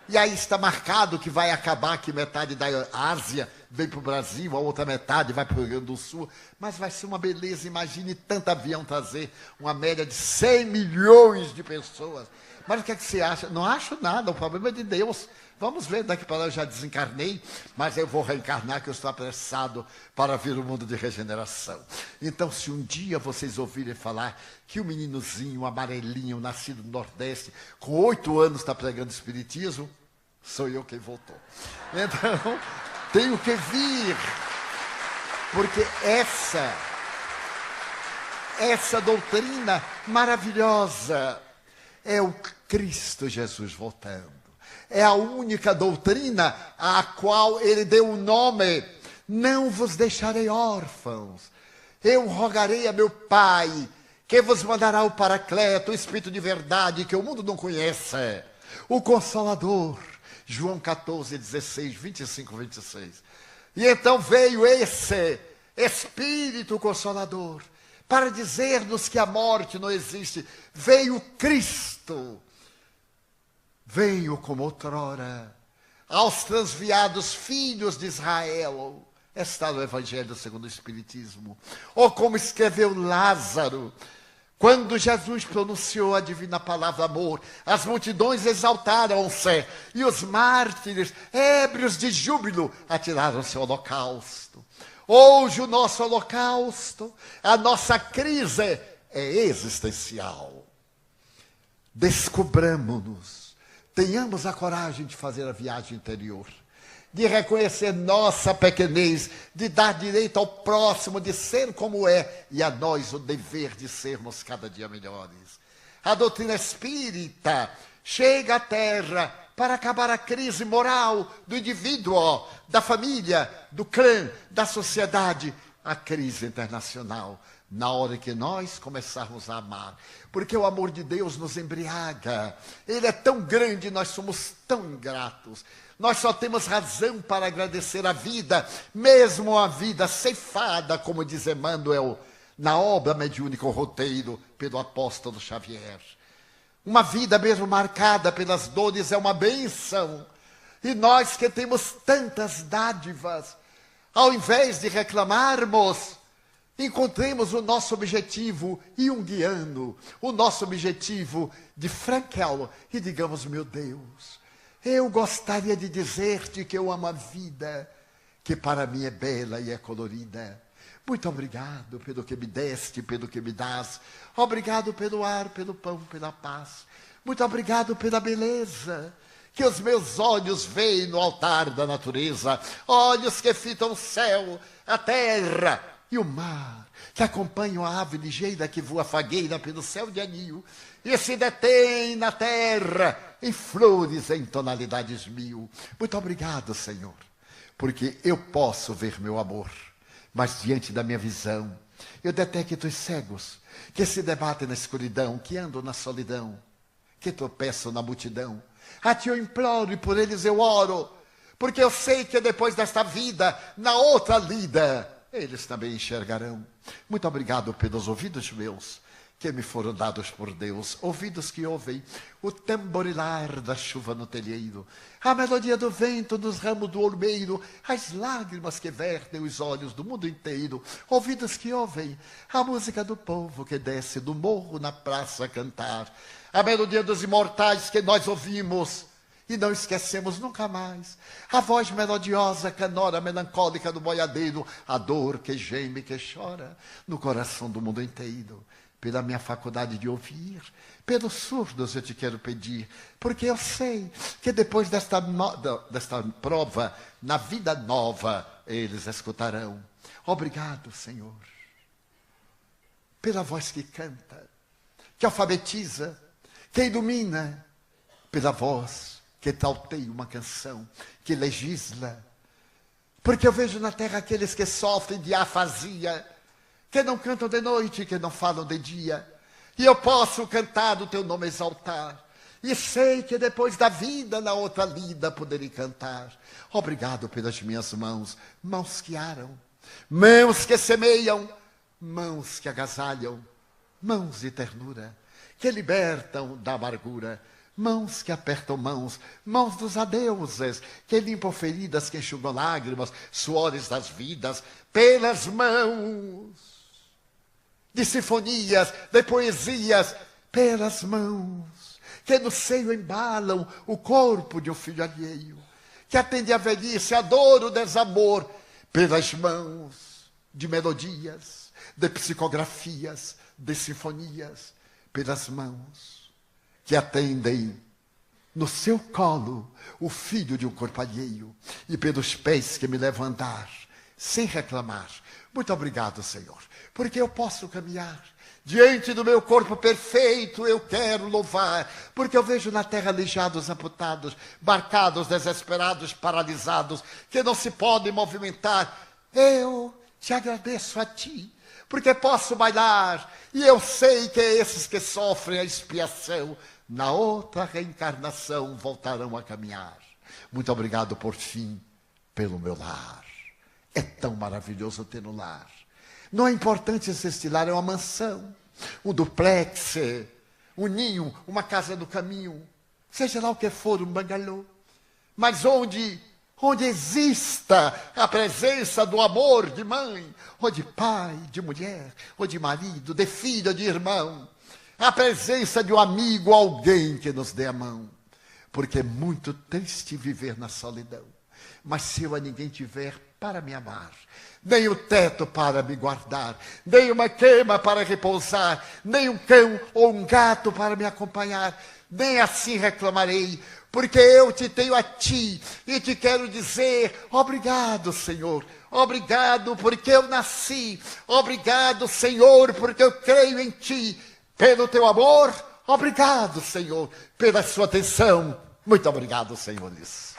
E aí está marcado que vai acabar, que metade da Ásia vem para o Brasil, a outra metade vai para o Rio Grande do Sul. Mas vai ser uma beleza, imagine tanto avião trazer uma média de 100 milhões de pessoas. Mas o que é que você acha? Não acho nada, o problema é de Deus. Vamos ver, daqui para lá eu já desencarnei, mas eu vou reencarnar, que eu estou apressado para vir o mundo de regeneração. Então, se um dia vocês ouvirem falar que o meninozinho, o amarelinho, nascido no Nordeste, com 8 anos está pregando espiritismo, sou eu quem voltou. Então, tenho que vir, porque essa doutrina maravilhosa é o Cristo Jesus voltando. É a única doutrina à qual ele deu o nome. Não vos deixarei órfãos. Eu rogarei a meu Pai, que vos mandará o Paracleto, o Espírito de verdade, que o mundo não conhece. O Consolador. João 14, 16, 25, 26. E então veio esse Espírito Consolador para dizer-nos que a morte não existe. Veio Cristo. Veio como outrora aos transviados filhos de Israel. Está no Evangelho segundo o Espiritismo. Ou como escreveu Lázaro, quando Jesus pronunciou a divina palavra amor, as multidões exaltaram-se e os mártires, ébrios de júbilo, atiraram-se ao holocausto. Hoje o nosso holocausto, a nossa crise é existencial. Descobramos-nos. Tenhamos a coragem de fazer a viagem interior, de reconhecer nossa pequenez, de dar direito ao próximo, de ser como é, e a nós o dever de sermos cada dia melhores. A doutrina espírita chega à Terra para acabar a crise moral do indivíduo, da família, do clã, da sociedade, a crise internacional. na hora que nós começarmos a amar. Porque o amor de Deus nos embriaga. Ele é tão grande, nós somos tão ingratos. Nós só temos razão para agradecer a vida, mesmo a vida ceifada, como diz Emmanuel, na obra mediúnica O Roteiro, pelo apóstolo Xavier. Uma vida mesmo marcada pelas dores é uma bênção. E nós que temos tantas dádivas, ao invés de reclamarmos, encontremos o nosso objetivo junguiano, o nosso objetivo de Frankel, e digamos: meu Deus, eu gostaria de dizer-te que eu amo a vida, que para mim é bela e é colorida. Muito obrigado pelo que me deste, pelo que me dás. Obrigado pelo ar, pelo pão, pela paz. Muito obrigado pela beleza que os meus olhos veem no altar da natureza. Olhos que fitam o céu, a terra e o mar, que acompanham a ave ligeira que voa fagueira pelo céu de anil e se detém na terra em flores em tonalidades mil. Muito obrigado, Senhor, porque eu posso ver meu amor, mas diante da minha visão eu detecto os cegos que se debatem na escuridão, que andam na solidão, que tropeçam na multidão. A ti eu imploro e por eles eu oro, porque eu sei que depois desta vida, na outra lida, eles também enxergarão. Muito obrigado pelos ouvidos meus, que me foram dados por Deus, ouvidos que ouvem o tamborilar da chuva no telheiro, a melodia do vento nos ramos do olmeiro, as lágrimas que vertem os olhos do mundo inteiro, ouvidos que ouvem a música do povo que desce do morro na praça a cantar, a melodia dos imortais que nós ouvimos e não esquecemos nunca mais, a voz melodiosa, canora, melancólica do boiadeiro, a dor que geme, que chora no coração do mundo inteiro. Pela minha faculdade de ouvir, pelos surdos eu te quero pedir, porque eu sei que depois desta prova, na vida nova, eles escutarão. Obrigado, Senhor, pela voz que canta, que alfabetiza, que ilumina, pela voz que tauteia uma canção, que legisla. Porque eu vejo na terra aqueles que sofrem de afasia, que não cantam de noite, que não falam de dia. E eu posso cantar o teu nome, exaltar. E sei que depois da vida, na outra lida, poderei cantar. Obrigado pelas minhas mãos, mãos que aram, mãos que semeiam, mãos que agasalham, mãos de ternura, que libertam da amargura, mãos que apertam mãos, mãos dos adeuses, que limpam feridas, que enxugam lágrimas, suores das vidas, pelas mãos de sinfonias, de poesias, pelas mãos que no seio embalam o corpo de um filho alheio, que atende a velhice, a dor, o desamor, pelas mãos de melodias, de psicografias, de sinfonias, pelas mãos que atendem no seu colo o filho de um corpo alheio, e pelos pés que me levam a andar sem reclamar. Muito obrigado, Senhor, porque eu posso caminhar diante do meu corpo perfeito. Eu quero louvar, porque eu vejo na terra aleijados, amputados, barcados, desesperados, paralisados, que não se podem movimentar. Eu te agradeço a ti, porque posso bailar, e eu sei que esses que sofrem a expiação, na outra reencarnação, voltarão a caminhar. Muito obrigado, por fim, pelo meu lar. É tão maravilhoso ter um lar. Não é importante se este lar é uma mansão, um duplex, um ninho, uma casa do caminho, seja lá o que for, um bangalô. Mas onde exista a presença do amor de mãe, ou de pai, de mulher, ou de marido, de filho, de irmão, a presença de um amigo, alguém que nos dê a mão. Porque é muito triste viver na solidão, mas se eu a ninguém tiver para me amar, nem o teto para me guardar, nem uma cama para repousar, nem um cão ou um gato para me acompanhar, nem assim reclamarei, porque eu te tenho a ti, e te quero dizer: obrigado, Senhor, obrigado porque eu nasci, obrigado, Senhor, porque eu creio em ti, pelo teu amor, obrigado, Senhor, pela sua atenção. Muito obrigado, senhores.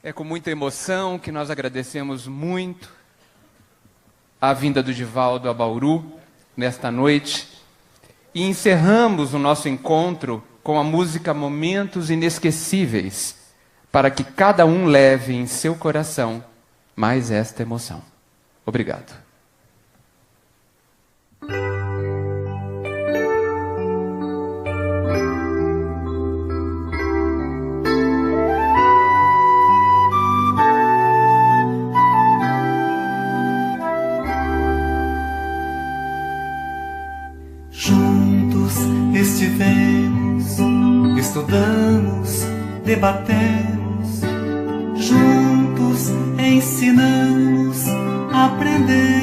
É com muita emoção que nós agradecemos muito a vinda do Divaldo a Bauru nesta noite e encerramos o nosso encontro com a música Momentos Inesquecíveis, para que cada um leve em seu coração mais esta emoção. Obrigado. Juntos estivemos, estudamos, debatemos, juntos ensinamos, aprendemos.